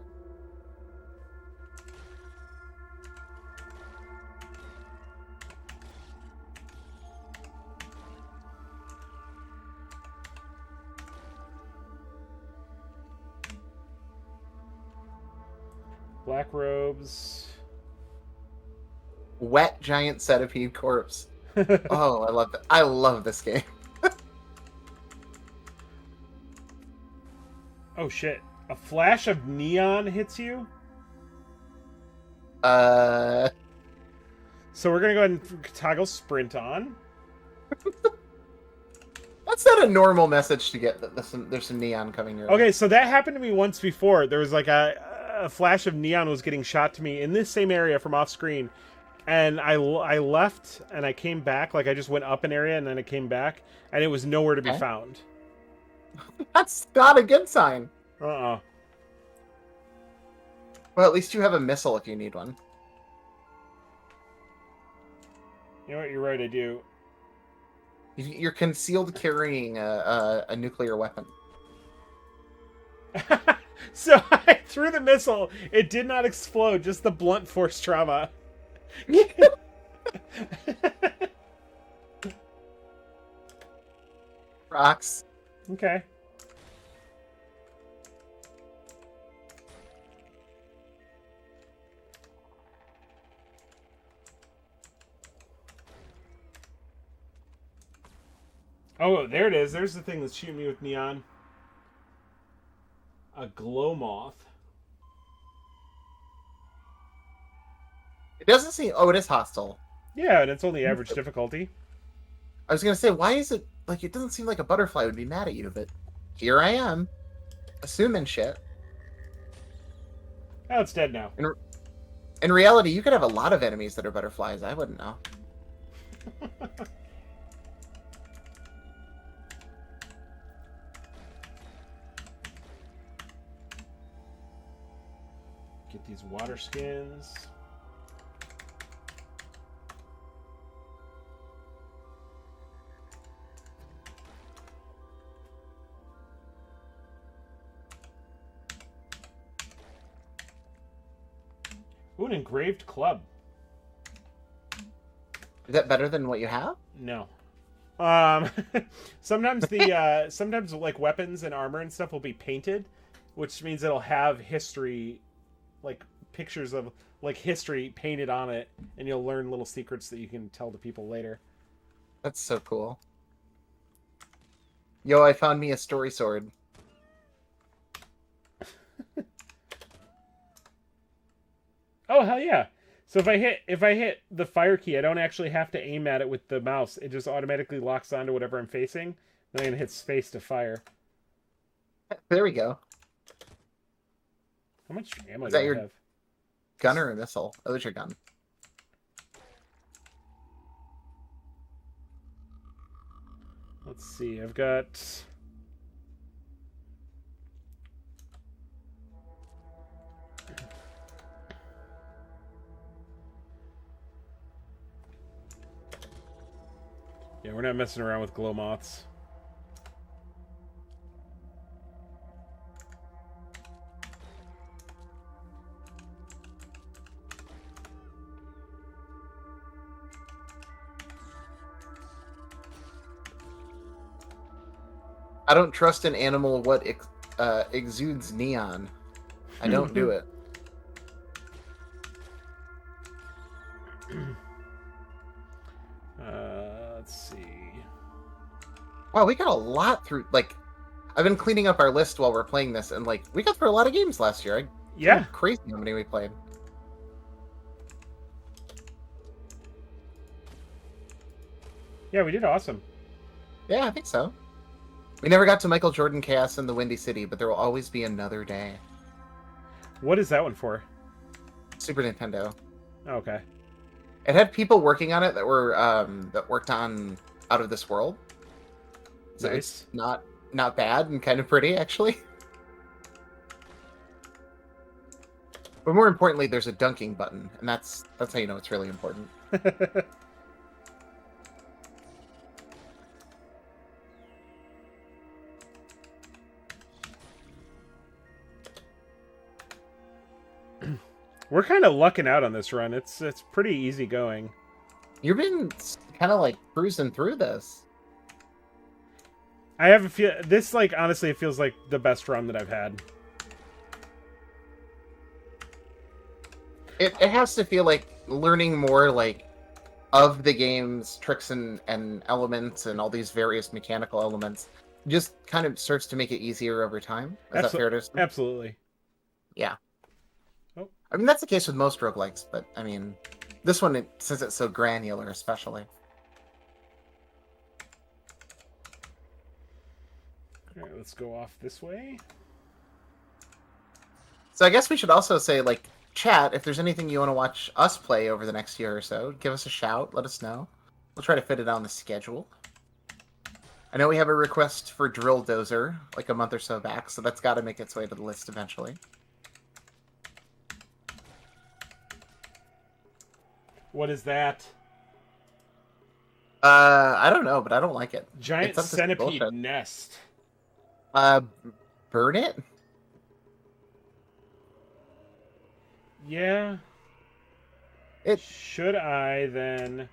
Black robes. Wet giant centipede corpse. Oh, I love that. I love this game. Oh shit. A flash of neon hits you? Uh, So we're gonna go ahead and toggle sprint on. that's not a normal message to get. That there's some neon coming your way. Okay, so that happened to me once before. There was like a flash of neon was getting shot to me in this same area from off screen. And I left and I came back. Like I just went up an area and then I came back. And it was nowhere to be found. That's not a good sign. Uh-uh. Well, at least you have a missile if you need one. You know what? You're right, I do. You're concealed carrying a nuclear weapon. So I threw the missile. It did not explode, just the blunt force trauma. Rocks. Okay. Oh, there it is. There's the thing that's shooting me with neon. A glow moth. It doesn't seem. Oh, it is hostile. Yeah, and it's only average difficulty. I was gonna say, why is it like? It doesn't seem like a butterfly would be mad at you, but here I am, assuming shit. Oh, it's dead now. In reality, you could have a lot of enemies that are butterflies. I wouldn't know. Get these water skins. Ooh, an engraved club. Is that better than what you have? No. Sometimes sometimes like weapons and armor and stuff will be painted, which means it'll have history, like pictures of like history painted on it, and you'll learn little secrets that you can tell to people later. That's so cool. Yo, I found me a story sword. Oh hell yeah! So if I hit the fire key, I don't actually have to aim at it with the mouse. It just automatically locks onto whatever I'm facing. Then I can hit space to fire. There we go. How much ammo Is do that I your have? gun or a missile? Oh, there's your gun. Let's see. I've got. Yeah, we're not messing around with glow moths. I don't trust an animal what exudes neon. I don't do it. Wow, we got a lot through. Like, I've been cleaning up our list while we're playing this, and like, we got through a lot of games last year. Kind Yeah. of crazy how many we played. Yeah, we did awesome. Yeah, I think so. We never got to Michael Jordan Chaos in the Windy City, but there will always be another day. What is that one for? Super Nintendo. Oh, okay. It had people working on it that were that worked on Out of This World. So Nice. it's not bad and kind of pretty, actually. But more importantly, there's a dunking button, and that's how you know it's really important. We're kind of lucking out on this run. It's pretty easy going. You've been kind of like cruising through this. I have a feel this like honestly it feels like the best run that I've had. It has to feel like learning more like of the game's tricks and elements and all these various mechanical elements just kind of starts to make it easier over time. Is that fair to say? Absolutely. Yeah. Oh. I mean, that's the case with most roguelikes, but I mean, this one, since it's so granular, especially. All right, let's go off this way. So I guess we should also say, like, chat, if there's anything you want to watch us play over the next year or so, give us a shout, let us know. We'll try to fit it on the schedule. I know we have a request for Drill Dozer, like a month or so back, so that's got to make its way to the list eventually. What is that? I don't know, but I don't like it. Giant centipede nest. Burn it? Yeah. Should I then...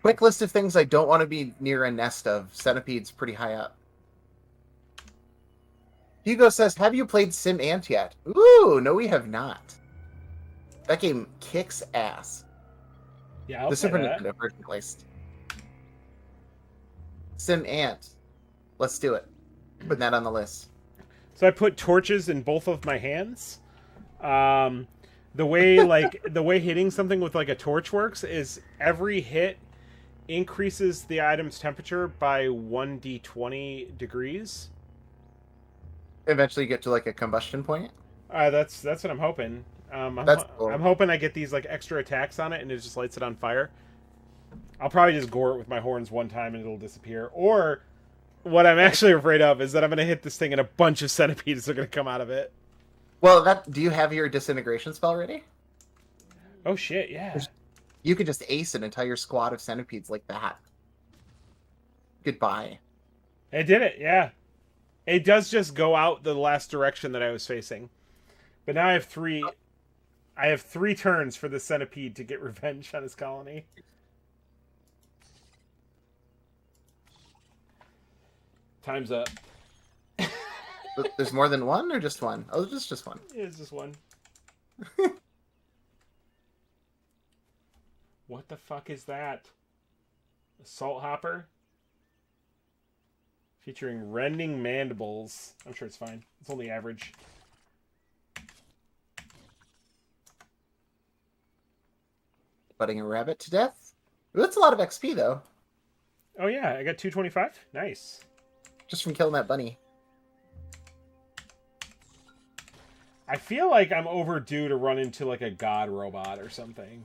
Quick list of things I don't want to be near a nest of. Centipede's pretty high up. Hugo says, have you played Sim Ant yet? Ooh, no we have not. That game kicks ass. Yeah, I'll the play Super that. Nintendo version placed. Sim Ant. Let's do it. Put that on the list. So I put torches in both of my hands. The way the way hitting something with like a torch works is every hit increases the item's temperature by 1d20 degrees. Eventually you get to like a combustion point. That's what I'm hoping. That's cool. I'm hoping I get these like extra attacks on it and it just lights it on fire. I'll probably just gore it with my horns one time and it'll disappear. Or what I'm actually afraid of is that I'm going to hit this thing and a bunch of centipedes are going to come out of it. Well, do you have your disintegration spell ready? Oh shit, yeah. You could just ace an entire squad of centipedes like that. Goodbye. It did it, yeah. It does just go out the last direction that I was facing. But now I have three turns for the centipede to get revenge on his colony. Time's up. There's more than one or just one? Oh, just one. Yeah, it's just one. What the fuck is that? Assault hopper? Featuring rending mandibles. I'm sure it's fine. It's only average. Butting a rabbit to death? Ooh, that's a lot of XP, though. Oh yeah, I got 225. Nice. Just from killing that bunny. I feel like I'm overdue to run into like a god robot or something.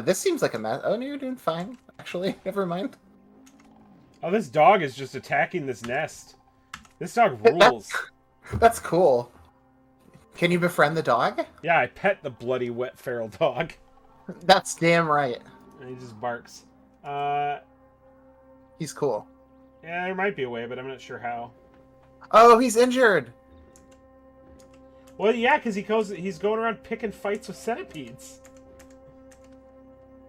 This seems like a mess. Oh, no, you're doing fine. Actually, never mind. Oh, this dog is just attacking this nest. This dog rules. That's cool. Can you befriend the dog? Yeah, I pet the bloody wet feral dog. That's damn right. And he just barks. He's cool. Yeah, there might be a way, but I'm not sure how. Oh, he's injured. Well, yeah, because he's going around picking fights with centipedes.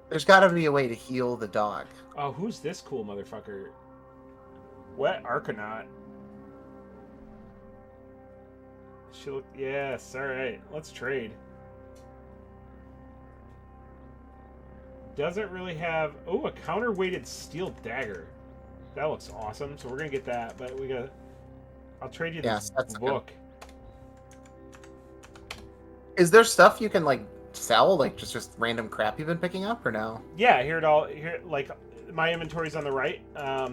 There's got to be a way to heal the dog. Oh, who's this cool motherfucker? Wet Arconaut. She look. Yes. All right. Let's trade. Doesn't really have. Oh, a counterweighted steel dagger. That looks awesome. So we're gonna get that, but we got. I'll trade you this book. Is there stuff you can like sell, like just random crap you've been picking up, or no? Yeah, here it all. Here, like my inventory's on the right.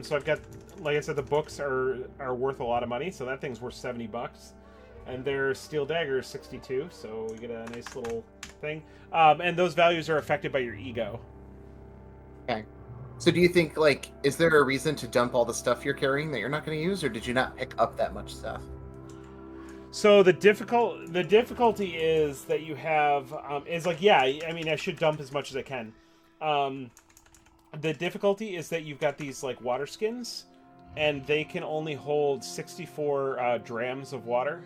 So I've got, like I said, the books are worth a lot of money. So that thing's worth $70, and their steel dagger is 62. So we get a nice little thing. And those values are affected by your ego. Okay. So do you think, like, is there a reason to dump all the stuff you're carrying that you're not going to use, or did you not pick up that much stuff? So the difficulty is that you have is like, yeah, I mean, I should dump as much as I can. The difficulty is that you've got these like water skins, and they can only hold 64 drams of water.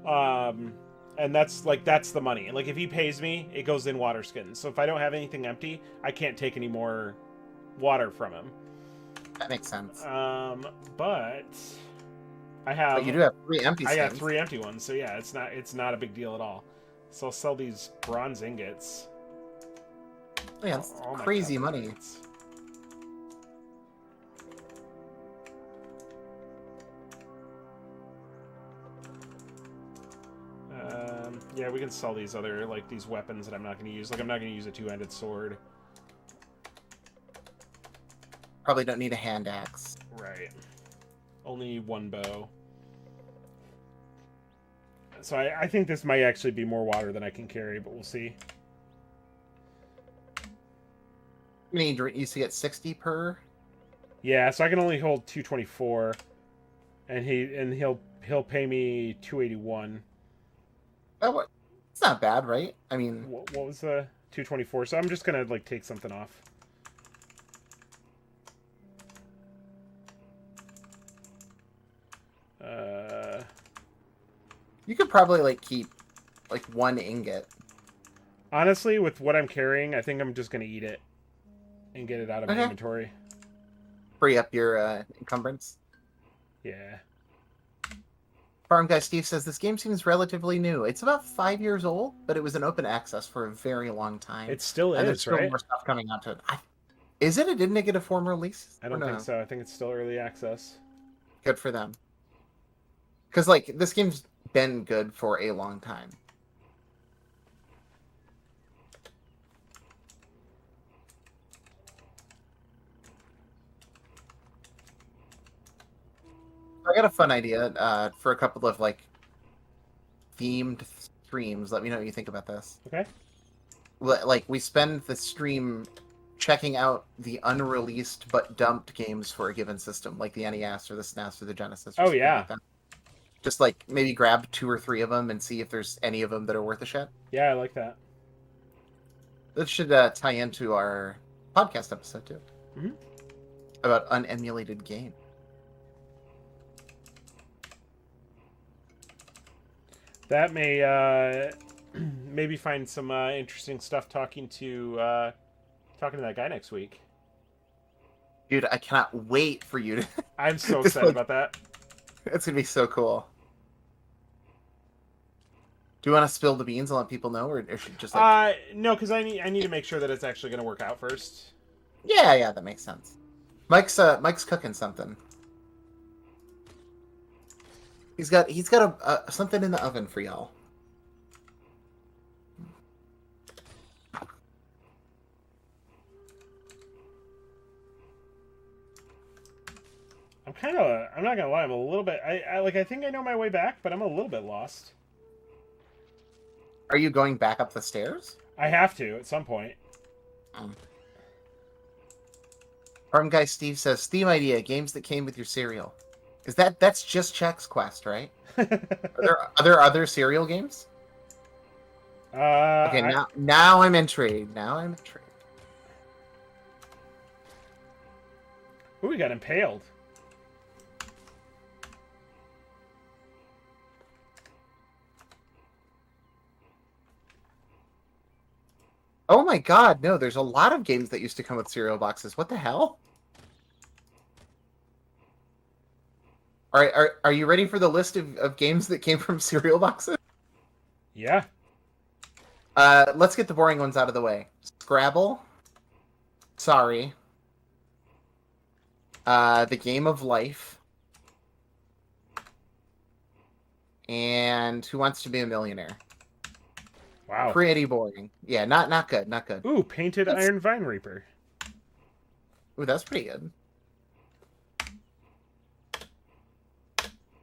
And that's the money. Like if he pays me, it goes in water skins. So if I don't have anything empty, I can't take any more water from him. That makes sense. But I have. But you do have 3 empty skins. I got 3 empty ones, so yeah, it's not a big deal at all. So I'll sell these bronze ingots. Yeah, that's crazy money. Ingots. Yeah, we can sell these other, like, these weapons that I'm not going to use. Like, I'm not going to use a 2-handed sword. Probably don't need a hand axe. Right. Only 1 bow. So I think this might actually be more water than I can carry, but we'll see. You used to get 60 per? Yeah, so I can only hold 224. And he'll pay me 281. It's not bad, right? I mean, what was the 224? So I'm just gonna like take something off. You could probably like keep like 1 ingot. Honestly, with what I'm carrying, I think I'm just gonna eat it and get it out of my inventory. Free up your encumbrance. Yeah. Farm Guy Steve says this game seems relatively new. It's about 5 years old, but it was in open access for a very long time. It still is, there's still right? more stuff coming out to it. Is it? It didn't get a formal release? I don't think so. I think it's still early access. Good for them. Because like this game's been good for a long time. I got a fun idea for a couple of like themed streams. Let me know what you think about this. Okay. Like we spend the stream checking out the unreleased but dumped games for a given system, like the NES or the SNES or the Genesis. Oh yeah. Like just like maybe grab 2 or 3 of them and see if there's any of them that are worth a shit. Yeah, I like that. That should tie into our podcast episode too. Mm-hmm. About unemulated game. That may maybe find some interesting stuff talking to that guy next week. Dude, I cannot wait for you to. I'm so excited about that. It's gonna be so cool. Do you want to spill the beans and let people know, or should just like... no, because I need to make sure that it's actually gonna work out first. Yeah, that makes sense. Mike's cooking something. He's got a something in the oven for y'all. I'm not gonna lie, I'm a little bit, I think I know my way back, but I'm a little bit lost. Are you going back up the stairs? I have to at some point. Farm Guy Steve says, Steam idea, games that came with your cereal. That's just Chex Quest, right? Are there other cereal games? Okay, now I'm intrigued. Ooh, we got impaled. Oh my god, no, there's a lot of games that used to come with cereal boxes. What the hell? All right, are you ready for the list of games that came from cereal boxes? Yeah. Let's get the boring ones out of the way. Scrabble. Sorry. The Game of Life. And Who Wants to Be a Millionaire? Wow. Pretty boring. Yeah, not good, not good. Ooh, Painted Iron Vine Reaper. Ooh, that's pretty good.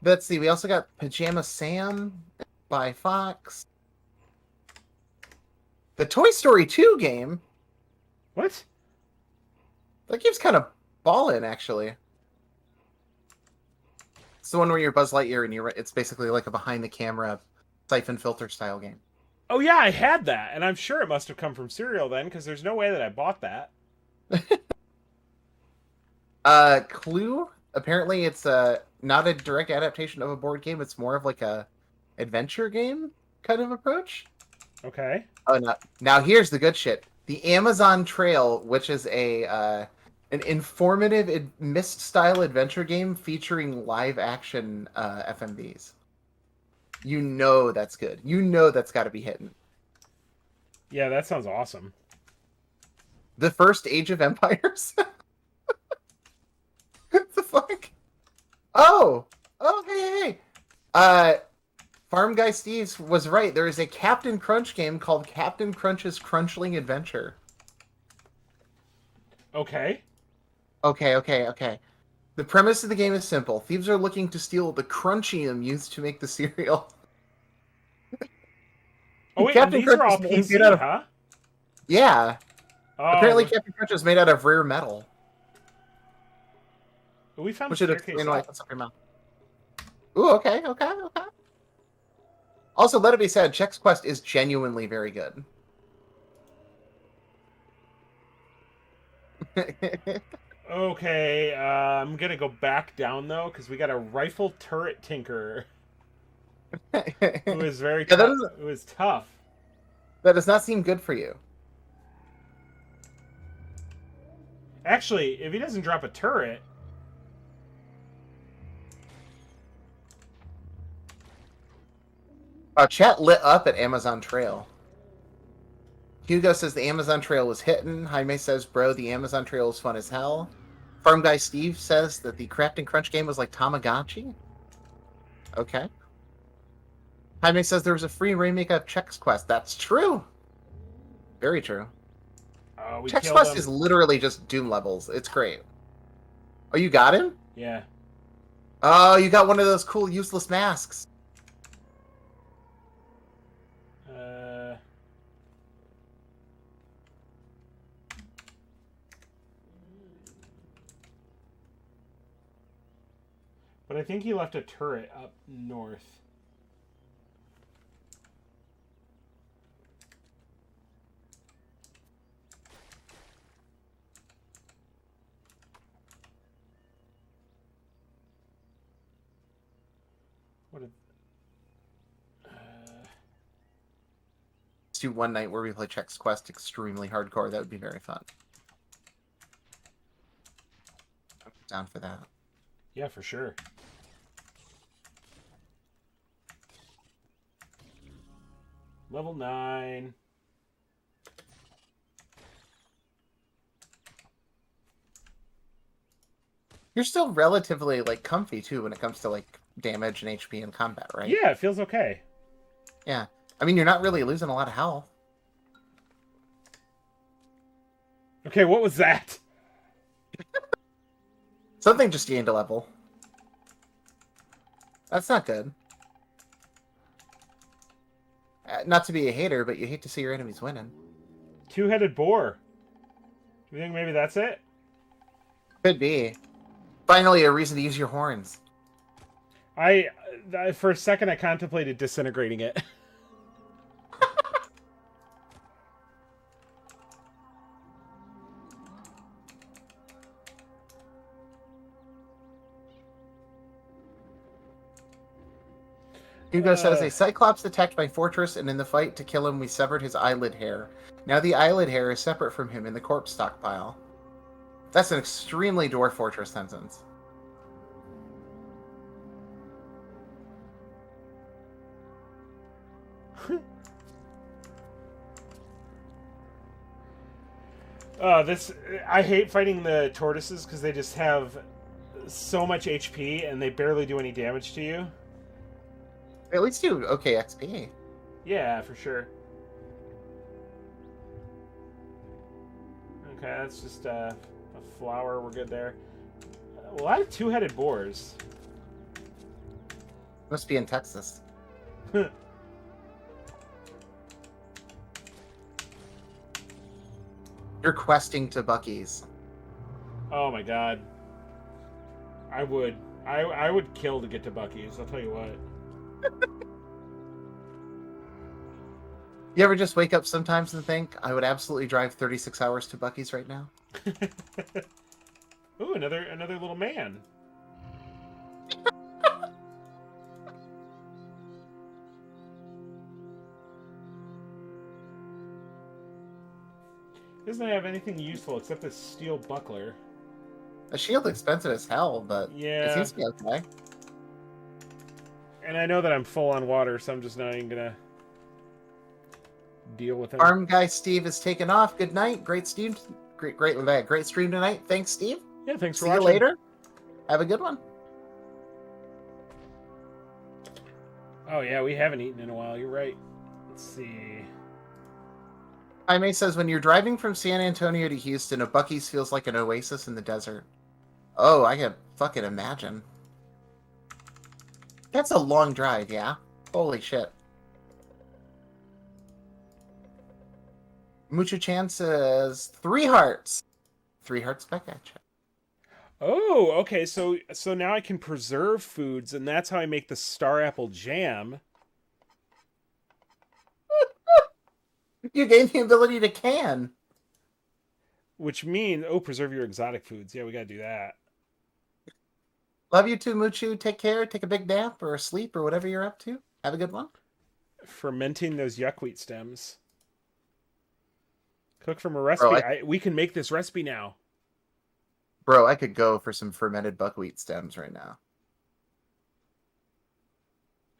Let's see, we also got Pajama Sam by Fox. The Toy Story 2 game. What? That game's kind of ballin', actually. It's the one where you're Buzz Lightyear and it's basically like a behind-the-camera siphon filter style game. Oh yeah, I had that, and I'm sure it must have come from cereal then, because there's no way that I bought that. Clue. Apparently, it's not a direct adaptation of a board game. It's more of like a adventure game kind of approach. Okay. Oh, no. Now here's the good shit. The Amazon Trail, which is an informative Myst-style adventure game featuring live-action FMVs. You know that's good. You know that's got to be hitting. Yeah, that sounds awesome. The first Age of Empires? What the fuck? Oh! Oh, hey! Farm Guy Steve was right. There is a Captain Crunch game called Captain Crunch's Crunchling Adventure. Okay. Okay. The premise of the game is simple. Thieves are looking to steal the crunchium used to make the cereal. Oh wait, Captain these are all Crunch is made PC, out of... huh? Yeah. Oh, Apparently Captain Crunch is made out of rare metal. we found Which a should staircase explain up. why it's up your mouth. Ooh, okay. Also, let it be said, Chex Quest is genuinely very good. Okay, I'm gonna go back down though, because we got a rifle turret tinker who is very Yeah, tough. Who is tough. that does not seem good for you. Actually, if he doesn't drop a turret, Chat lit up at Amazon Trail. Hugo says the Amazon Trail was hitting. Jaime says, bro, the Amazon Trail is fun as hell. Farm Guy Steve says that the Crafting Crunch game was like Tamagotchi. Okay. Jaime says there was a free remake of Chex Quest. That's true. Very true. we Chex killed Quest him. is literally just Doom levels. It's great. Oh, you got him? Yeah. Oh, you got one of those cool useless masks. But I think he left a turret up north. What a... Let's do one night where we play Chex Quest extremely hardcore. That would be very fun. I'm down for that. Yeah, for sure. Level 9. You're still relatively like comfy too when it comes to like damage and HP and combat, right? Yeah, it feels okay. Yeah. I mean, you're not really losing a lot of health. Okay, what was that? Something just gained a level. That's not good. Not to be a hater, but you hate to see your enemies winning. Two-headed boar. Do you think maybe that's it? Could be. Finally, a reason to use your horns. For a second, I contemplated disintegrating it. Hugo says, a Cyclops attacked my fortress, and in the fight to kill him, we severed his eyelid hair. Now the eyelid hair is separate from him in the corpse stockpile. That's an extremely Dwarf Fortress sentence. This I hate fighting the tortoises because they just have so much HP and they barely do any damage to you. At least do okay XP. Yeah, for sure. Okay, that's just a flower. We're good there. A lot of two-headed boars. Must be in Texas. You're questing to Buc-ee's. Oh my god. I would. I would kill to get to Buc-ee's, I'll tell you what. You ever just wake up sometimes and think, I would absolutely drive 36 hours to Buc-ee's right now? Ooh, another little man. Doesn't have anything useful except this steel buckler. A shield's expensive as hell, but Yeah. it seems to be okay. And I know that I'm full on water, so I'm just not even gonna deal with it. Farm guy Steve is taken off. Good night. Great Steve. Great stream tonight. Thanks, Steve. Yeah, thanks for See watching. you later. Have a good one. Oh yeah, we haven't eaten in a while. You're right. Let's see. Jaime says, when you're driving from San Antonio to Houston, a Buc-ee's feels like an oasis in the desert. Oh, I can fucking imagine. That's a long drive, yeah? Holy shit. Mucho Chan says, 3 hearts. 3 hearts back at you. Oh, okay. So now I can preserve foods, and that's how I make the star apple jam. You gain the ability to can. Which means, preserve your exotic foods. Yeah, we gotta do that. Love you too, Muchu. Take care. Take a big nap or sleep or whatever you're up to. Have a good one. Fermenting those yuckweed stems. Cook from a recipe. We can make this recipe now. Bro, I could go for some fermented buckwheat stems right now.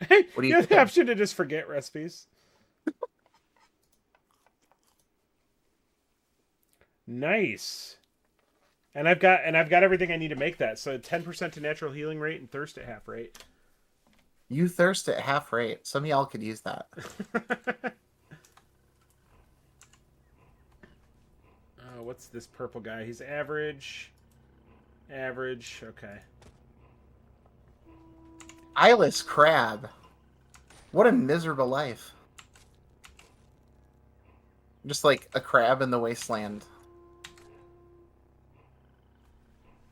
Hey, What do you have the option to just forget recipes. Nice. And I've got everything I need to make that. So 10% to natural healing rate and thirst at half rate. You thirst at half rate. Some of y'all could use that. What's this purple guy? He's average. Average. Okay. Eyeless crab. What a miserable life. Just like a crab in the wasteland.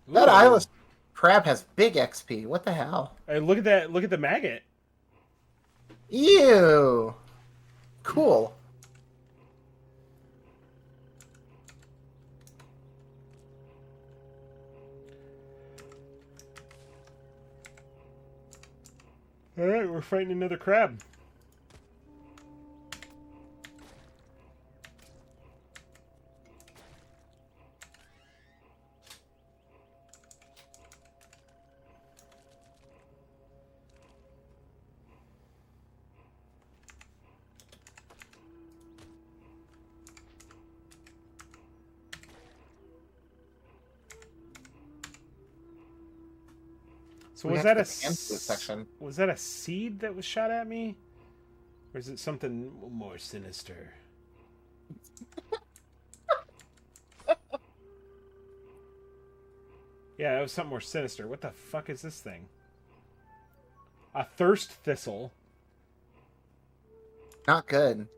That eyeless crab has big XP. What the hell? Hey, look at that. Look at the maggot. Ew. Cool. All right, we're fighting another crab. So was that was that a seed that was shot at me, or is it something more sinister? Yeah, it was something more sinister. What the fuck is this thing? A thirst thistle. Not good.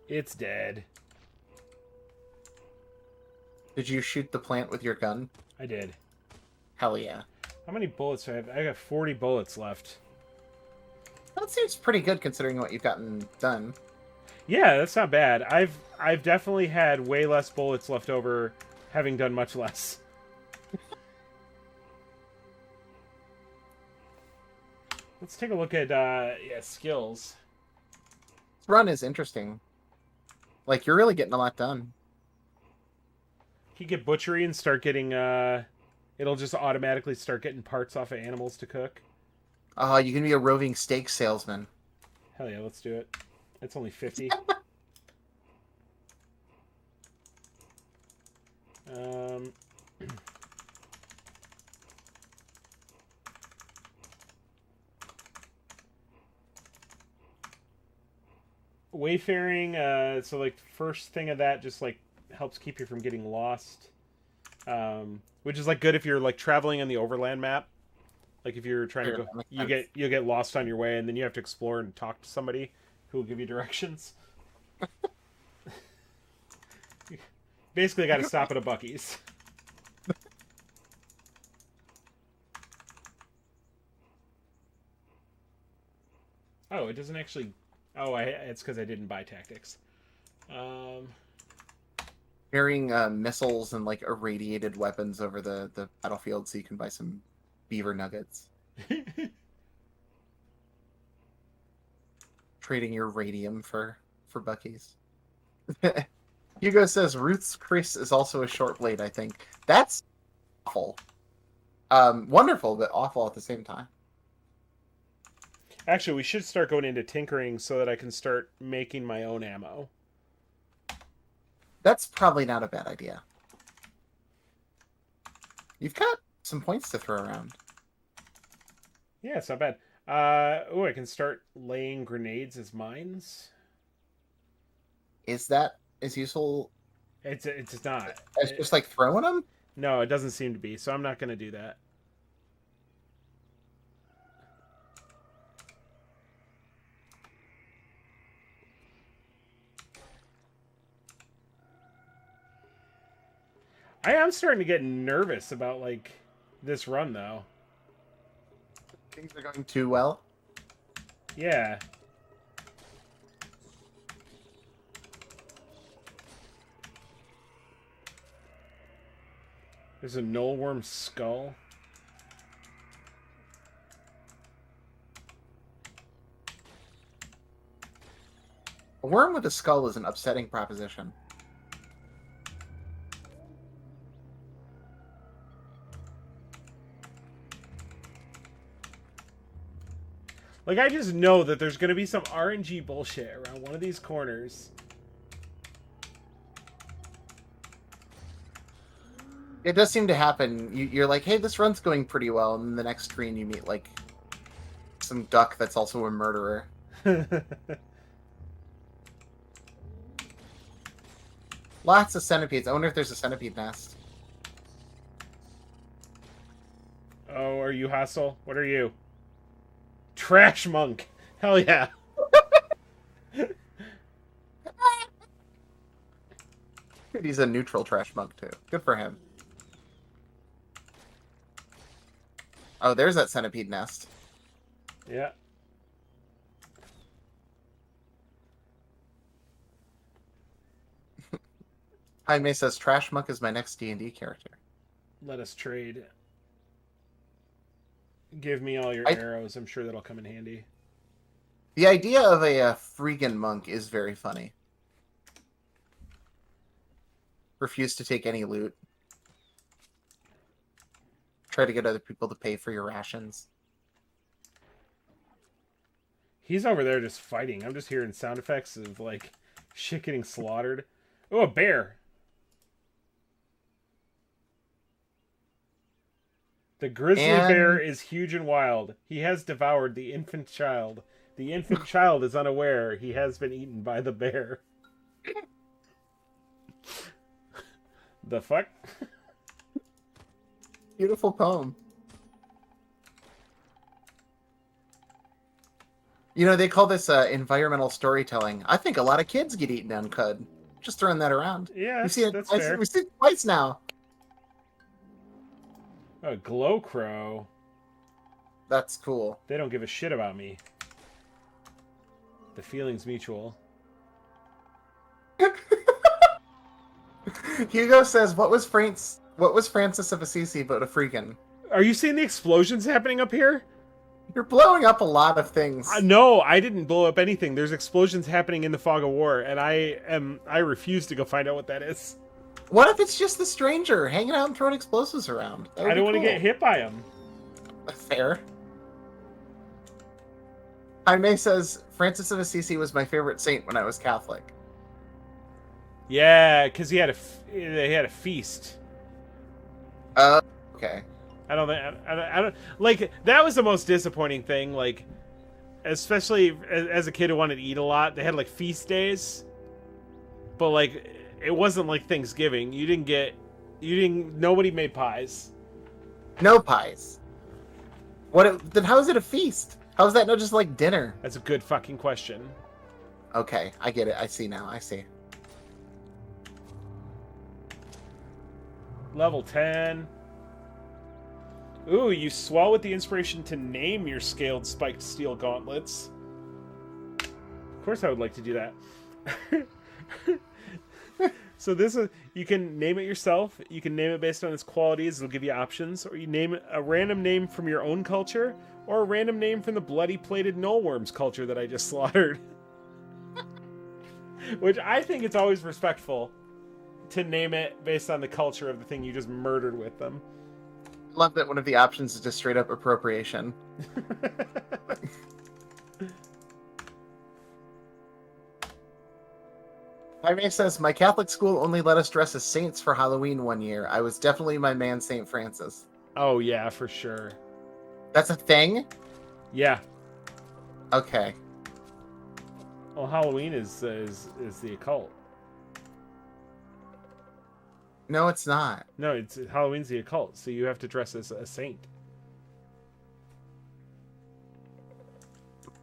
It's dead. Did you shoot the plant with your gun? I did. Hell yeah. How many bullets do I have? I got 40 bullets left. That seems pretty good considering what you've gotten done. Yeah, that's not bad. I've definitely had way less bullets left over, having done much less. Let's take a look at skills. This run is interesting. Like, you're really getting a lot done. You get butchery and start getting it'll just automatically start getting parts off of animals to cook. You can be a roving steak salesman. Hell yeah, let's do it. It's only 50. um, Wayfaring, so like first thing of that just like helps keep you from getting lost. Which is like good if you're like traveling on the overland map. Like if you're trying to go, you'll get lost on your way, and then you have to explore and talk to somebody who will give you directions. Basically, got to stop at a Buc-ee's. Oh, it doesn't actually. Oh, it's because I didn't buy tactics. Carrying missiles and like irradiated weapons over the battlefield so you can buy some beaver nuggets. Trading your radium for Buc-ee's. Hugo says Ruth's Chris is also a short blade, I think. That's awful. Wonderful, but awful at the same time. Actually, we should start going into tinkering so that I can start making my own ammo. That's probably not a bad idea. You've got some points to throw around. Yeah, it's not bad. Oh, I can start laying grenades as mines. Is that as useful? It's not. As just like throwing them? No, it doesn't seem to be. So I'm not going to do that. I am starting to get nervous about like this run though. Things are going too well. Yeah. There's a nullworm skull. A worm with a skull is an upsetting proposition. Like, I just know that there's going to be some RNG bullshit around one of these corners. It does seem to happen. You're like, hey, this run's going pretty well, and then the next screen you meet, like, some duck that's also a murderer. Lots of centipedes. I wonder if there's a centipede nest. Oh, are you hostile? What are you? Trash monk. Hell yeah. He's a neutral trash monk, too. Good for him. Oh, there's that centipede nest. Yeah. Jaime says, Trash Monk is my next D&D character. Let us trade. Give me all your arrows. I'm sure that'll come in handy. The idea of a freaking monk is very funny. Refuse to take any loot. Try to get other people to pay for your rations. He's over there just fighting. I'm just hearing sound effects of, like, shit getting slaughtered. Oh, a bear. The grizzly bear is huge and wild. He has devoured the infant child. The infant child is unaware he has been eaten by the bear. The fuck? Beautiful poem. You know, they call this environmental storytelling. I think a lot of kids get eaten on Cud. Just throwing that around. Yeah, we've seen it that's twice, fair. we've seen it twice now. A glow crow. That's cool. They don't give a shit about me. The feeling's mutual. Hugo says, "What was Francis of Assisi but a freakin'?" Are you seeing the explosions happening up here? You're blowing up a lot of things. No, I didn't blow up anything. There's explosions happening in the fog of war, and I refuse to go find out what that is. What if it's just the stranger hanging out and throwing explosives around? I don't want to get hit by them. Fair. Jaime says Francis of Assisi was my favorite saint when I was Catholic. Yeah, because he had a feast. Okay. I don't think I don't like that was the most disappointing thing. Like, especially as a kid who wanted to eat a lot, they had like feast days, but like it wasn't like Thanksgiving. Nobody made pies. No pies. Then how is it a feast? How is that not just like dinner? That's a good fucking question. Okay, I get it. I see now. I see. Level 10. Ooh, you swell with the inspiration to name your scaled spiked steel gauntlets. Of course I would like to do that. So this is, you can name it yourself. You can name it based on its qualities. It'll give you options. Or you name a random name from your own culture, or a random name from the bloody plated nullworms culture that I just slaughtered. Which I think it's always respectful to name it based on the culture of the thing you just murdered with them. Love that one of the options is just straight up appropriation. Jaime says, my Catholic school only let us dress as saints for Halloween one year. I was definitely my man, St. Francis. Oh, yeah, for sure. That's a thing? Yeah. Okay. Well, Halloween is the occult. No, it's not. No, Halloween's the occult, so you have to dress as a saint.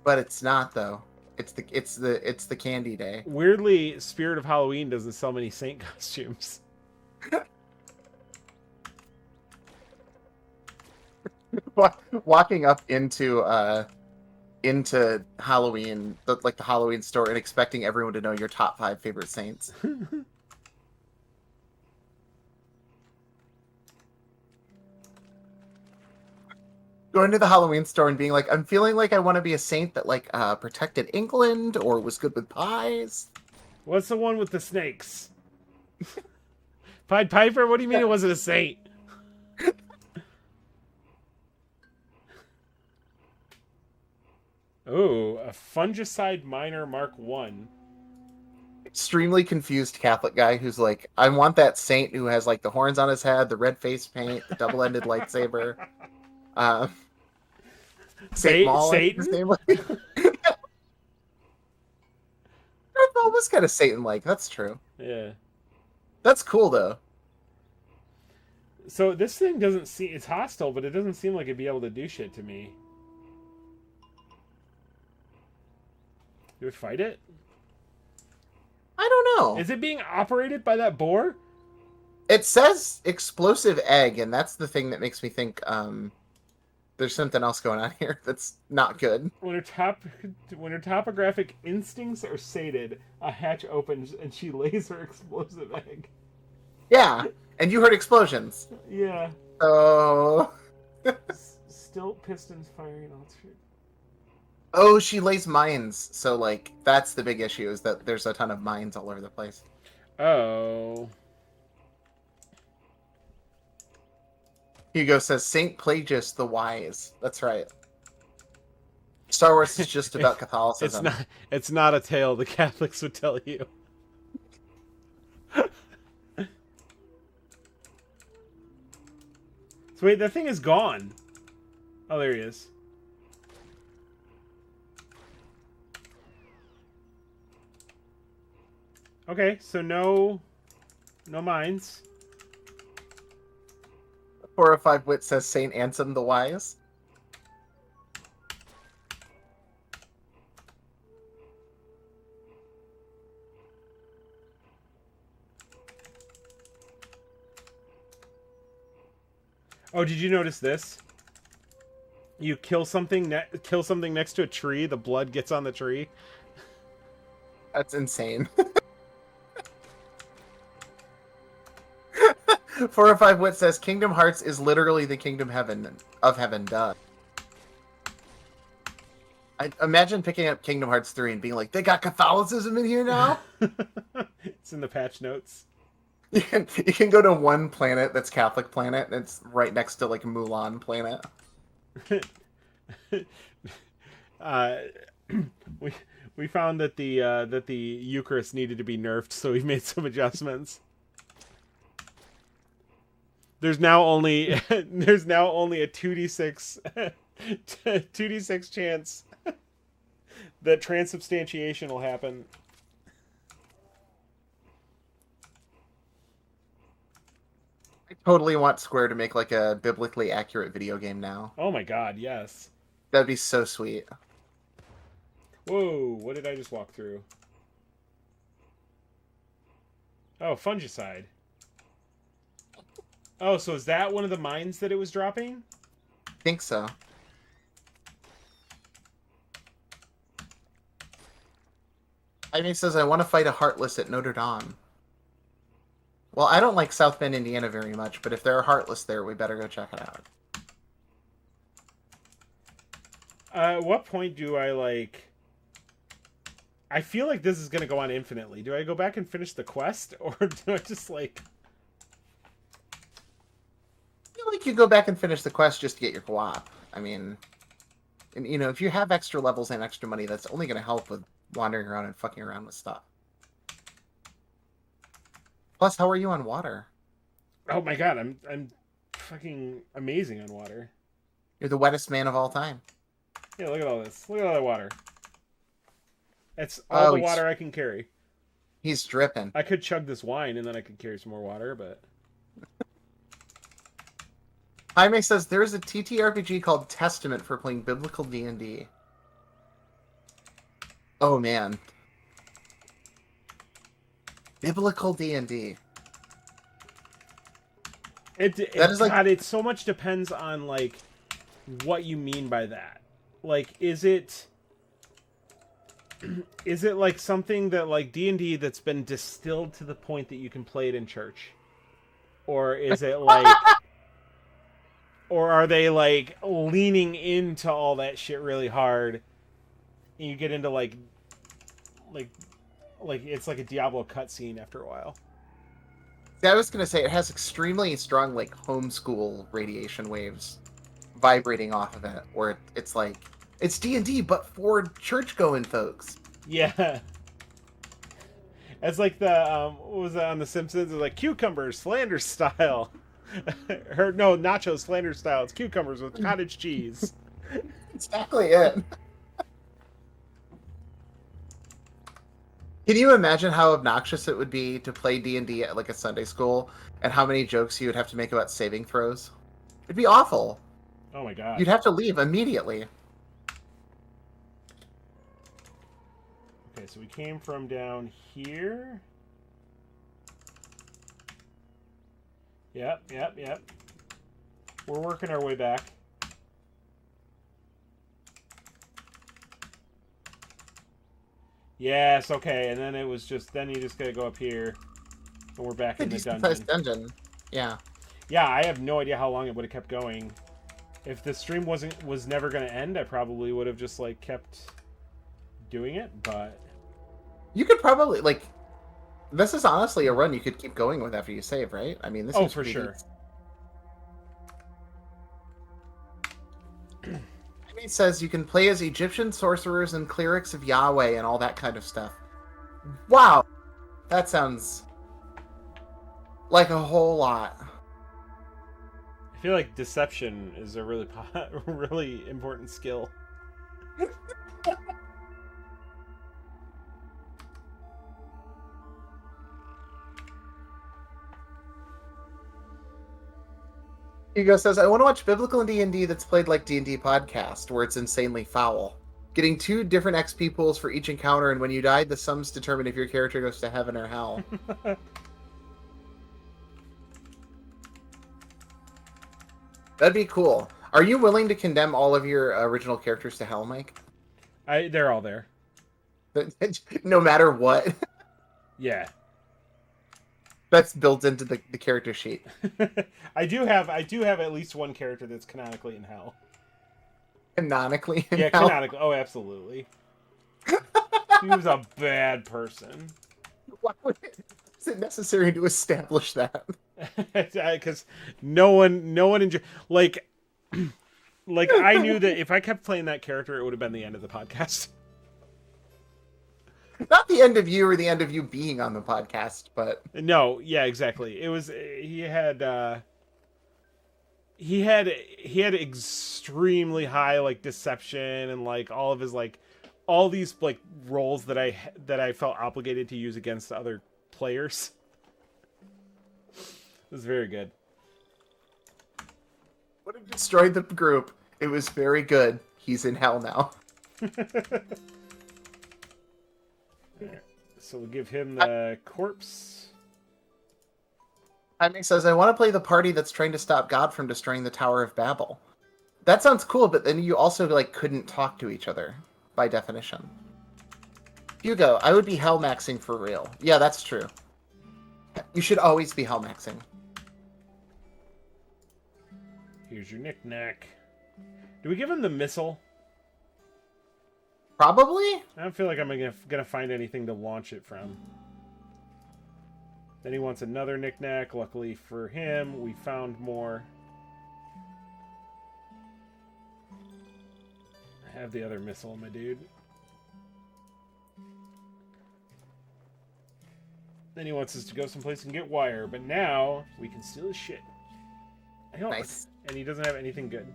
But it's not though. It's the candy day. Weirdly, Spirit of Halloween doesn't sell many saint costumes. Walking up into Halloween, the Halloween store, and expecting everyone to know your top 5 favorite saints. Going to the Halloween store and being like, I'm feeling like I want to be a saint that protected England or was good with pies. What's the one with the snakes? Pied Piper? What do you mean it wasn't a saint? Oh, a fungicide miner Mark 1. Extremely confused Catholic guy who's like, I want that saint who has the horns on his head, the red face paint, the double-ended lightsaber. Saint Maul, Satan? Darth Maul was kind of Satan-like. That's true. Yeah. That's cool though. So this thing doesn't seem, it's hostile, but it doesn't seem like it'd be able to do shit to me. You would fight it? I don't know. Is it being operated by that boar? It says explosive egg, and that's the thing that makes me think there's something else going on here that's not good. When her topographic instincts are sated, a hatch opens and she lays her explosive egg. Yeah, and you heard explosions. Yeah. Oh. Still pistons firing on street. Oh, she lays mines. So, that's the big issue, is that there's a ton of mines all over the place. Oh. Hugo says, Saint Pelagius the Wise. That's right. Star Wars is just about Catholicism. It's not a tale the Catholics would tell you. So wait, that thing is gone. Oh, there he is. Okay, so no mines. 405 Wit says Saint Ansem the Wise. Oh, did you notice this? You kill something next to a tree, the blood gets on the tree. That's insane. 405 Wit says Kingdom Hearts is literally the Kingdom of Heaven, duh. I imagine picking up Kingdom Hearts 3 and being like, they got Catholicism in here now? It's in the patch notes. You can go to one planet that's Catholic planet, and it's right next to Mulan planet. we we found that the Eucharist needed to be nerfed, so we made some adjustments. There's now only a 2d6 2d6 chance that transubstantiation will happen. I totally want Square to make like a biblically accurate video game now. Oh my god, yes. That'd be so sweet. Whoa, what did I just walk through? Oh, fungicide. Oh, so is that one of the mines that it was dropping? I think so. Jaime says, I want to fight a Heartless at Notre Dame. Well, I don't like South Bend, Indiana very much, but if there are Heartless there, we better go check it out. At what point do I, like... I feel like this is going to go on infinitely. Do I go back and finish the quest? Or do I just, like... I feel like you go back and finish the quest just to get your co-op. I mean, and, you know, if you have extra levels and extra money, that's only going to help with wandering around and fucking around with stuff. Plus, how are you on water? Oh my god, I'm fucking amazing on water. You're the wettest man of all time. Yeah, look at all this. Look at all that water. That's all the water I can carry. He's dripping. I could chug this wine and then I could carry some more water, but... Jaime says, there's a TTRPG called Testament for playing biblical D&D. Oh, man. Biblical D&D. It so much depends on, like, what you mean by that. Like, is it like something that, like, D&D that's been distilled to the point that you can play it in church? Or is it like... Or are they, like, leaning into all that shit really hard and you get into, like it's like a Diablo cutscene after a while? Yeah, I was going to say, it has extremely strong, like, homeschool radiation waves vibrating off of it, where it's like, it's D&D, but for church-going folks. Yeah. It's like the, what was that on The Simpsons? It was like, cucumbers, Flanders style. No, nachos, Flanders style. It's cucumbers with cottage cheese. Exactly it. Can you imagine how obnoxious it would be to play D&D at like a Sunday school, and how many jokes you would have to make about saving throws? It'd be awful. Oh my god. You'd have to leave immediately. Okay, so we came from down here. Yep. We're working our way back. Yes, okay, and then it was just, then you just gotta go up here, and we're back in the dungeon. Yeah. Yeah, I have no idea how long it would have kept going. If the stream was never gonna end, I probably would have just, like, kept doing it, but... You could probably, like... This is honestly a run you could keep going with after you save, right? I mean, this is for sure. It says you can play as Egyptian sorcerers and clerics of Yahweh and all that kind of stuff. Wow! That sounds like a whole lot. I feel like deception is a really, really important skill. Hugo says, I want to watch biblical D&D that's played like D&D podcast, where it's insanely foul. Getting 2 different XP pools for each encounter, and when you die, the sums determine if your character goes to heaven or hell. That'd be cool. Are you willing to condemn all of your original characters to hell, Mike? They're all there. No matter what? Yeah. That's built into the character sheet. I do have at least one character that's canonically in hell. Canonically in hell? Canonically. Oh, absolutely. He was a bad person. Why is it necessary to establish that? Because no one enjoy, like I knew that if I kept playing that character, it would have been the end of the podcast. Not the end of you or the end of you being on the podcast, but No, yeah, exactly. It was he had extremely high like deception and like all of his like all these like roles that I felt obligated to use against other players. It was very good. would have destroyed the group. It was very good. He's in hell now. So we'll give him the corpse. Jaime says, I want to play the party that's trying to stop God from destroying the Tower of Babel. That sounds cool, but then you also like couldn't talk to each other, by definition. Hugo, I would be hellmaxing for real. Yeah, that's true. You should always be hellmaxing. Here's your knick-knack. Do we give him the missile? Probably? I don't feel like I'm gonna find anything to launch it from. Then he wants another knick-knack. Luckily for him, we found more. I have the other missile, my dude. Then he wants us to go someplace and get wire, but now we can steal his shit. Nice. And he doesn't have anything good.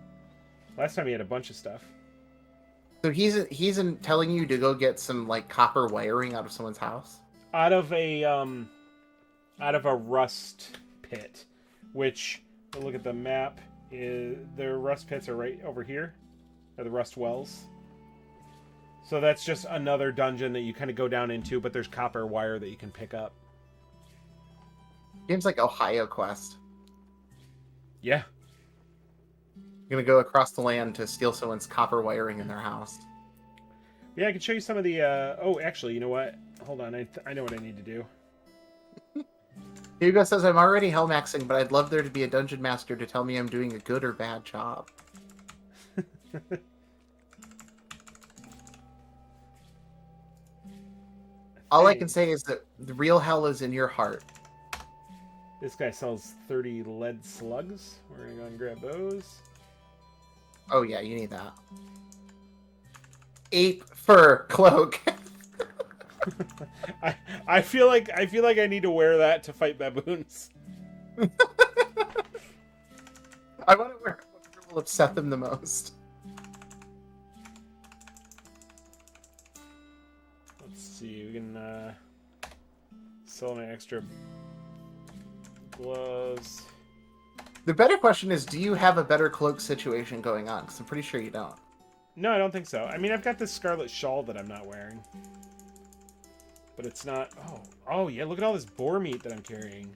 Last time he had a bunch of stuff. So he's telling you to go get some like copper wiring out of someone's house? Out of a rust pit, which look at the map. The rust pits are right over here, or the rust wells. So that's just another dungeon that you kind of go down into, but there's copper wire that you can pick up. Game's like Ohio Quest. Yeah. You're gonna go across the land to steal someone's copper wiring in their house. Yeah, I can show you some of the. Oh, actually, you know what? Hold on, I know what I need to do. Hugo says, I'm already hellmaxing, but I'd love there to be a dungeon master to tell me I'm doing a good or bad job. All I can say is that the real hell is in your heart. This guy sells 30 lead slugs. We're gonna go and grab those. Oh yeah, you need that. Ape fur cloak. I feel like I need to wear that to fight baboons. I want to wear what will upset them the most. Let's see, we can sell an extra gloves. The better question is, do you have a better cloak situation going on? Because I'm pretty sure you don't. No, I don't think so. I mean, I've got this scarlet shawl that I'm not wearing. But it's not... Oh yeah, look at all this boar meat that I'm carrying.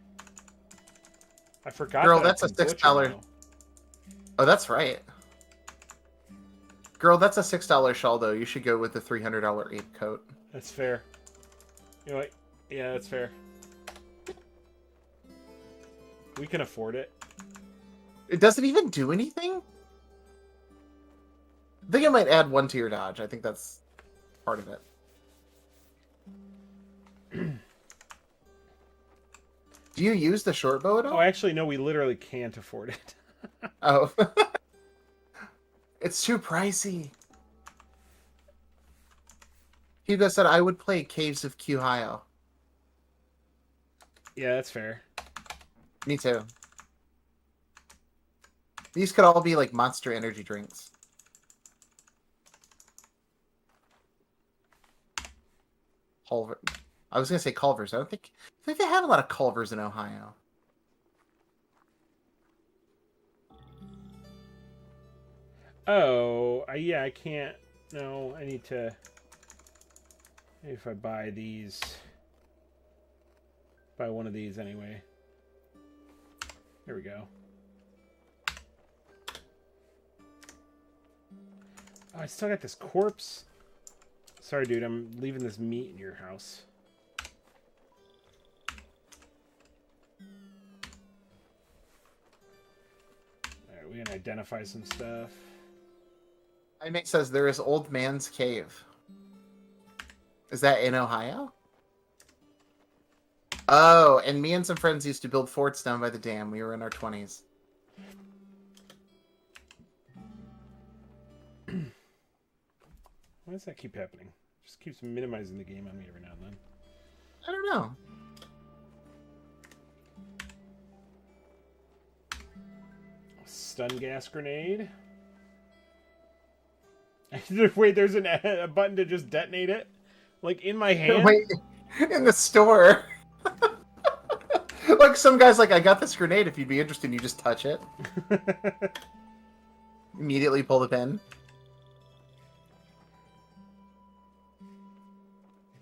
I forgot. Girl, that's a $6. Oh, that's right. Girl, that's a $6 shawl, though. You should go with the $300 ape coat. That's fair. You know what? Yeah, that's fair. We can afford it. It doesn't even do anything? I think it might add 1 to your dodge. I think that's part of it. Do you use the short bow at all? Oh, actually, no, we literally can't afford it. Oh. It's too pricey. Hugo said I would play Caves of Quhio. Yeah, that's fair. Me too. These could all be like Monster energy drinks. Culver. I was gonna say Culvers. I think they have a lot of Culvers in Ohio. Oh, yeah, I can't. No, I need to. Maybe if I buy these. Buy one of these anyway. There we go. Oh, I still got this corpse. Sorry, dude, I'm leaving this meat in your house. Alright, we can identify some stuff. iMate says there is Old Man's Cave. Is that in Ohio? Oh, and me and some friends used to build forts down by the dam. We were in our 20s. Why does that keep happening? Just keeps minimizing the game on me every now and then. I don't know. Stun gas grenade. Wait, there's a button to just detonate it? Like, in my hand? Wait, in the store. Like, some guy's like, I got this grenade. If you'd be interested, you just touch it. Immediately pull the pin.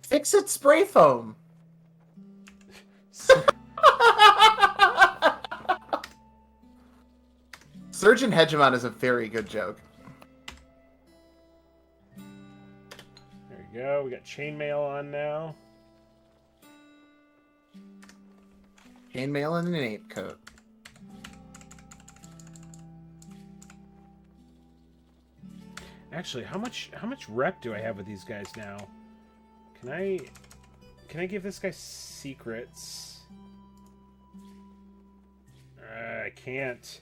Fix-It spray foam. Surgeon Hegemon is a very good joke. There we go. We got chainmail on now. Chainmail and an ape coat. Actually, how much rep do I have with these guys now? Can I give this guy secrets? I can't.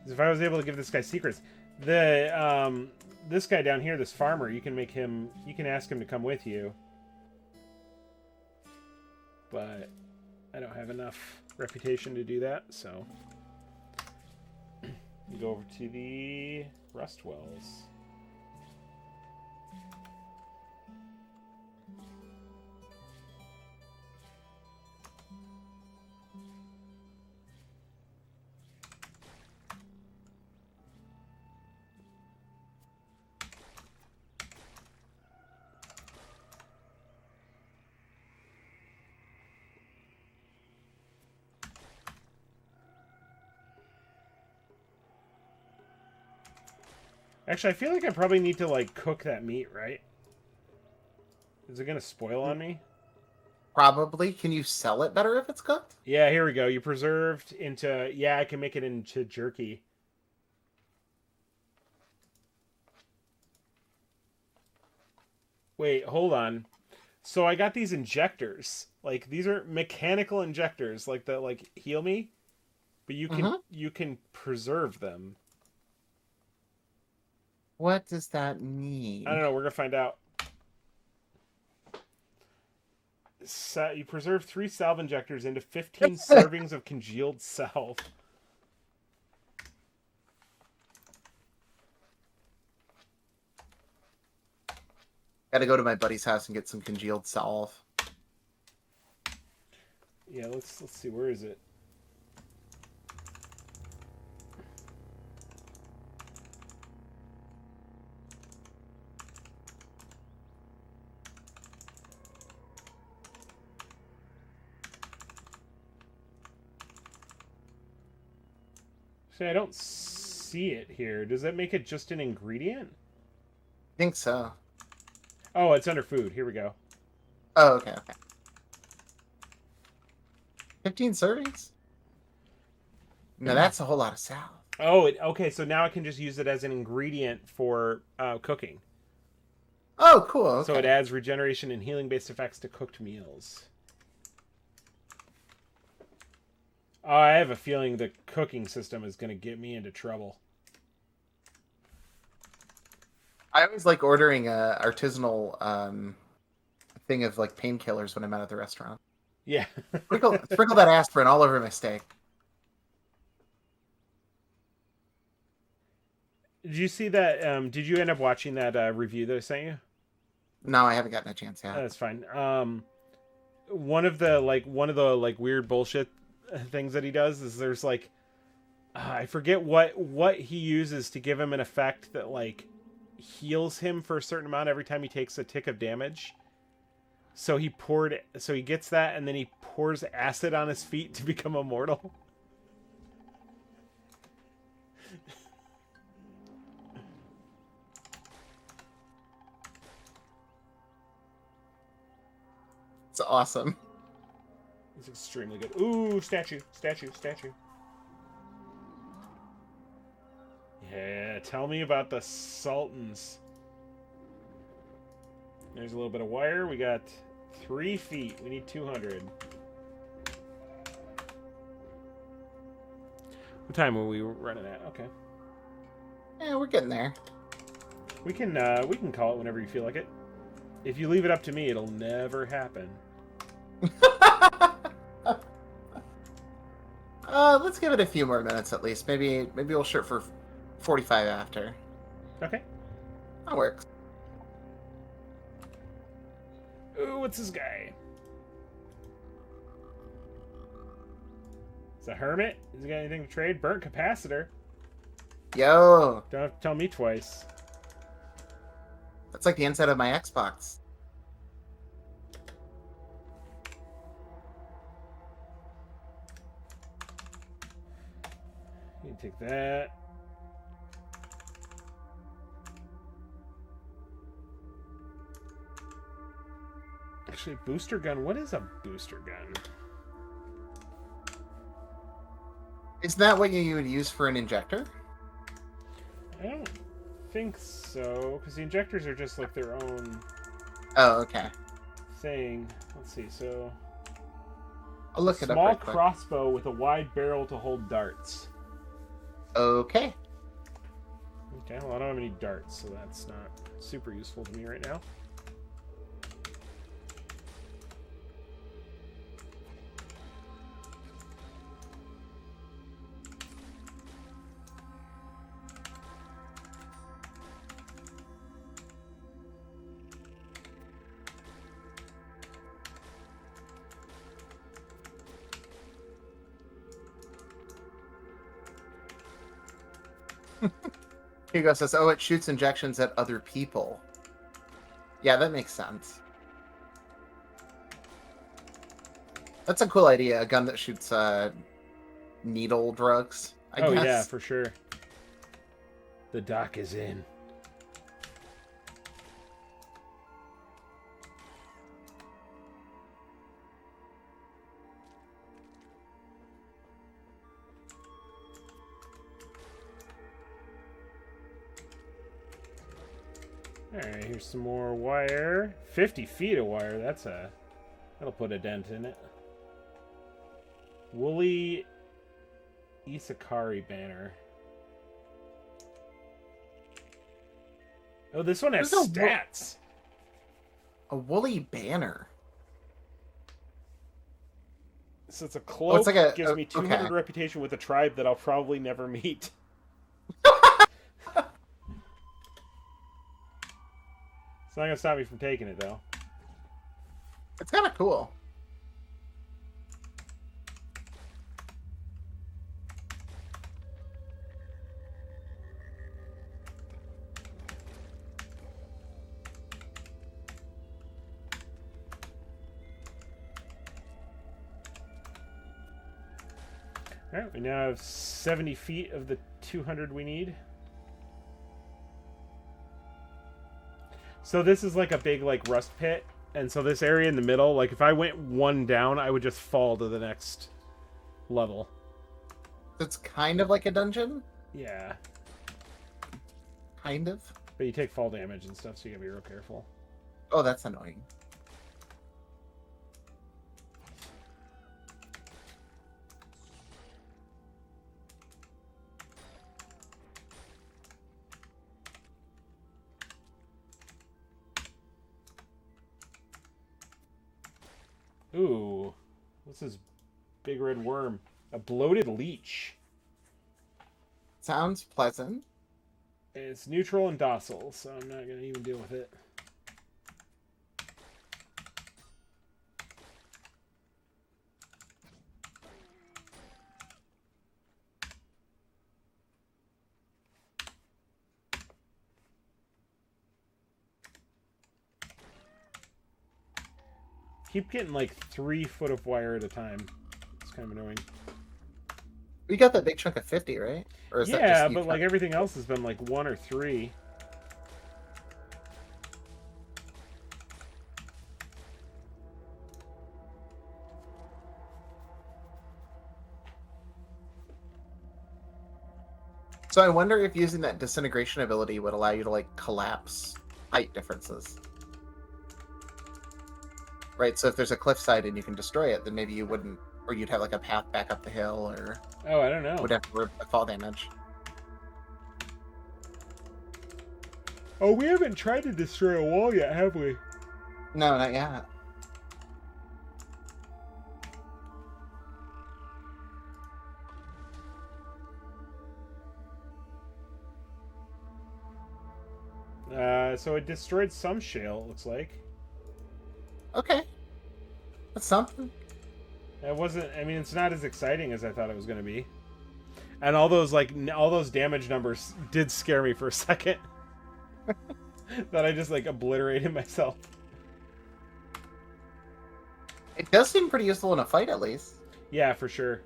If I was able to give this guy secrets, this guy down here, this farmer, you can ask him to come with you. But I don't have enough reputation to do that, so we go over to the Rust Wells. Actually, I feel like I probably need to, like, cook that meat, right? Is it going to spoil on me? Probably. Can you sell it better if it's cooked? Yeah, here we go. You preserved into... Yeah, I can make it into jerky. Wait, hold on. So I got these injectors. Like, these are mechanical injectors, like, that, like, heal me. But you can preserve them. What does that mean? I don't know. We're going to find out. You preserve 3 salve injectors into 15 servings of congealed salve. Gotta go to my buddy's house and get some congealed salve. Yeah, let's see. Where is it? See, I don't see it here. Does that make it just an ingredient? I think so. Oh, it's under food. Here we go. Oh, okay. 15 servings? No, that's a whole lot of salve. Oh, okay. So now I can just use it as an ingredient for cooking. Oh, cool. Okay. So it adds regeneration and healing-based effects to cooked meals. Oh, I have a feeling the cooking system is going to get me into trouble. I always like ordering a artisanal thing of like painkillers when I'm out at the restaurant. Yeah. sprinkle that aspirin all over my steak. Did you see that? Did you end up watching that review that I sent you? No, I haven't gotten a chance yet. That's fine. One of the weird bullshit things that he does is there's like I forget what he uses to give him an effect that like heals him for a certain amount every time he takes a tick of damage. So he gets that and then he pours acid on his feet to become immortal. It's awesome. It's extremely good. Ooh, statue. Yeah, tell me about the Sultans. There's a little bit of wire. We got 3 feet. We need 200. What time are we running at? Okay. Yeah, we're getting there. We can call it whenever you feel like it. If you leave it up to me, it'll never happen. Let's give it a few more minutes at least. Maybe we'll shoot for 45 after. Okay. That works. Ooh, what's this guy? It's a hermit. Has he got anything to trade? Burnt capacitor. Yo, Don't have to tell me twice. that's like the inside of my Xbox. You can take that. Actually, booster gun. What is a booster gun? Isn't that what you would use for an injector? I don't think so, because the injectors are just like their own Oh, okay. thing. Let's see. So, I'll look it up small right quick. crossbow with a wide barrel to hold darts. Okay. Okay, well, I don't have any darts, so that's not super useful to me right now. Hugo says, "Oh, it shoots injections at other people." Yeah, that makes sense. That's a cool idea. A gun that shoots needle drugs. I Oh guess. yeah, for sure. The dock is in. Alright, here's some more wire. 50 feet of wire, that'll put a dent in it. Woolly Isakari banner. Oh, this one has There's no stats. A woolly banner. So it's a cloak. it's like a- gives me 200 okay. reputation with a tribe that I'll probably never meet. It's not gonna stop me from taking it though. It's kind of cool. Alright, we now have 70 feet of the 200 we need. So this is like a big like rust pit, and so this area in the middle, like if I went one down, I would just fall to the next level. It's kind of like a dungeon. Yeah, Kind of. but you take fall damage and stuff, so you gotta be real careful. Oh, that's annoying. Ooh, what's this big red worm? A bloated leech. Sounds pleasant. It's neutral and docile, so I'm not gonna even deal with it. Keep getting like 3 foot of wire at a time. It's kind of annoying. We got that big chunk of 50, right? Or is that Yeah, just you but like everything else has been like 1 or 3. So I wonder if using that disintegration ability would allow you to like collapse height differences. Right, so if there's a cliffside and you can destroy it, then maybe you wouldn't Or you'd have like a path back up the hill, or Oh, I don't know. would have to rip the fall damage. Oh, we haven't tried to destroy a wall yet, have we? No, not yet. So it destroyed some shale, it looks like. Okay. That's something. It wasn't, I mean, it's not as exciting as I thought it was going to be. And all those damage numbers did scare me for a second. That I just, like, obliterated myself. It does seem pretty useful in a fight, at least. Yeah, for sure.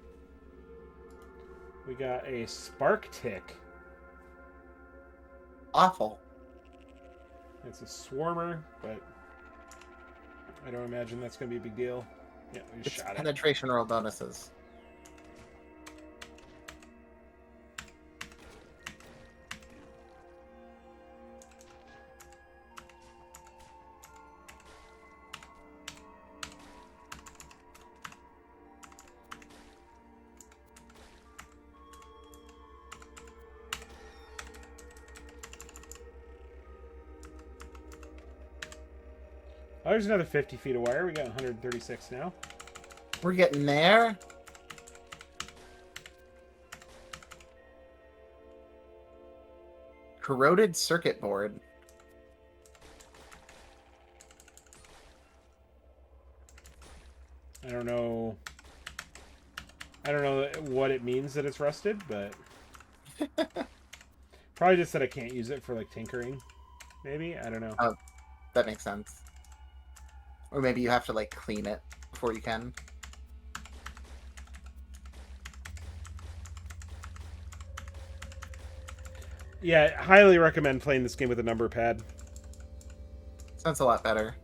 We got a spark tick. Awful. It's a swarmer, but I don't imagine that's going to be a big deal. Yeah, we just It's shot it. penetration roll bonuses. Oh, there's another 50 feet of wire. We got 136 now. We're getting there. Corroded circuit board. I don't know. I don't know what it means that it's rusted, but probably just that I can't use it for like tinkering. Maybe, I don't know. Oh, that makes sense. Or maybe you have to like clean it before you can. Yeah, highly recommend playing this game with a number pad. Sounds a lot better.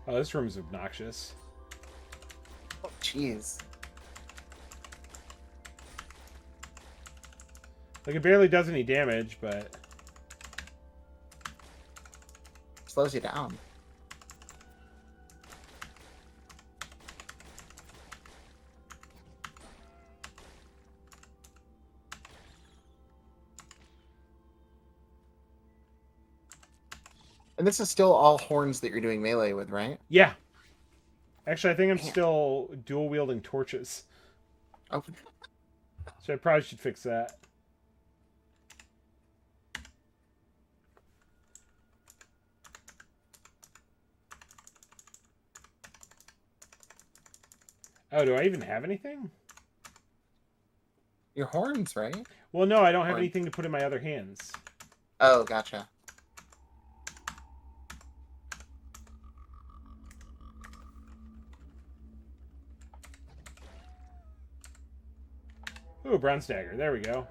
Oh, this room's obnoxious. Oh, jeez. Like, it barely does any damage, but Slows you down. And this is still all horns that you're doing melee with, right? yeah. Actually, I think I'm Man. still dual wielding torches, Oh, so I probably should fix that. Oh, do I even have anything? your horns, right? Well, no, I don't have Or- anything to put in my other hands. Oh, gotcha. Ooh, bronze dagger. There we go.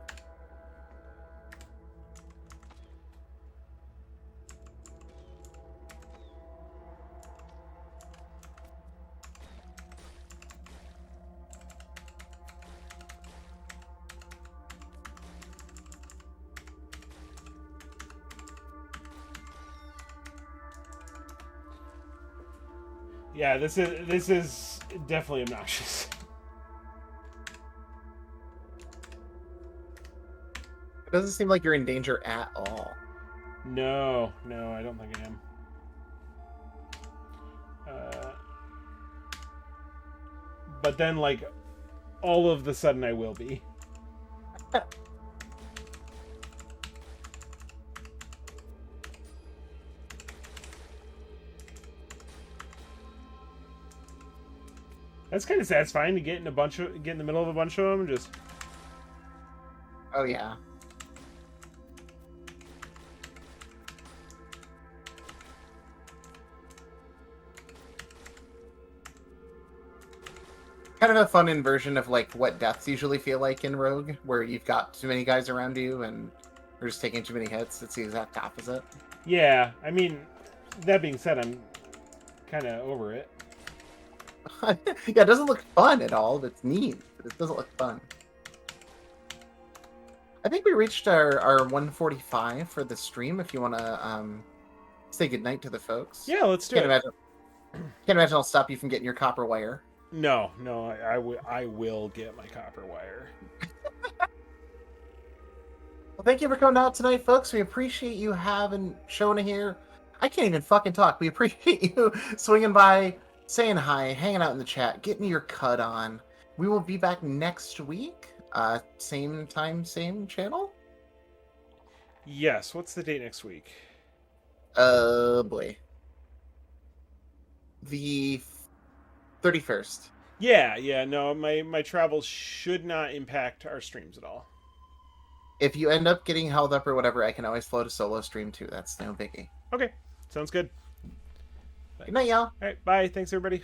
Yeah, this is definitely obnoxious. It doesn't seem like you're in danger at all. No, I don't think I am. But then, like, all of the sudden I will be. That's kind of satisfying to get in the middle of a bunch of them. Just Oh, yeah. Kind of a fun inversion of like what deaths usually feel like in Rogue, where you've got too many guys around you and you're just taking too many hits. It's the exact opposite. yeah. I mean, that being said, I'm kind of over it. Yeah, it doesn't look fun at all. It's neat, but it doesn't look fun. I think we reached our 145 for the stream. If you want to say goodnight to the folks. Yeah, let's do Can't it. imagine I'll stop you from getting your copper wire. No, I will get my copper wire. Well, thank you for coming out tonight, folks. We appreciate you having Shona here. I can't even fucking talk. We appreciate you swinging by, saying hi, hanging out in the chat, getting your cut on. We will be back next week. Same time, same channel? Yes. What's the date next week? Boy. The 31st. Yeah. No, my travels should not impact our streams at all. If you end up getting held up or whatever, I can always float a solo stream too. That's no biggie. Okay. Sounds good. Good night, y'all. All right. Bye. Thanks, everybody.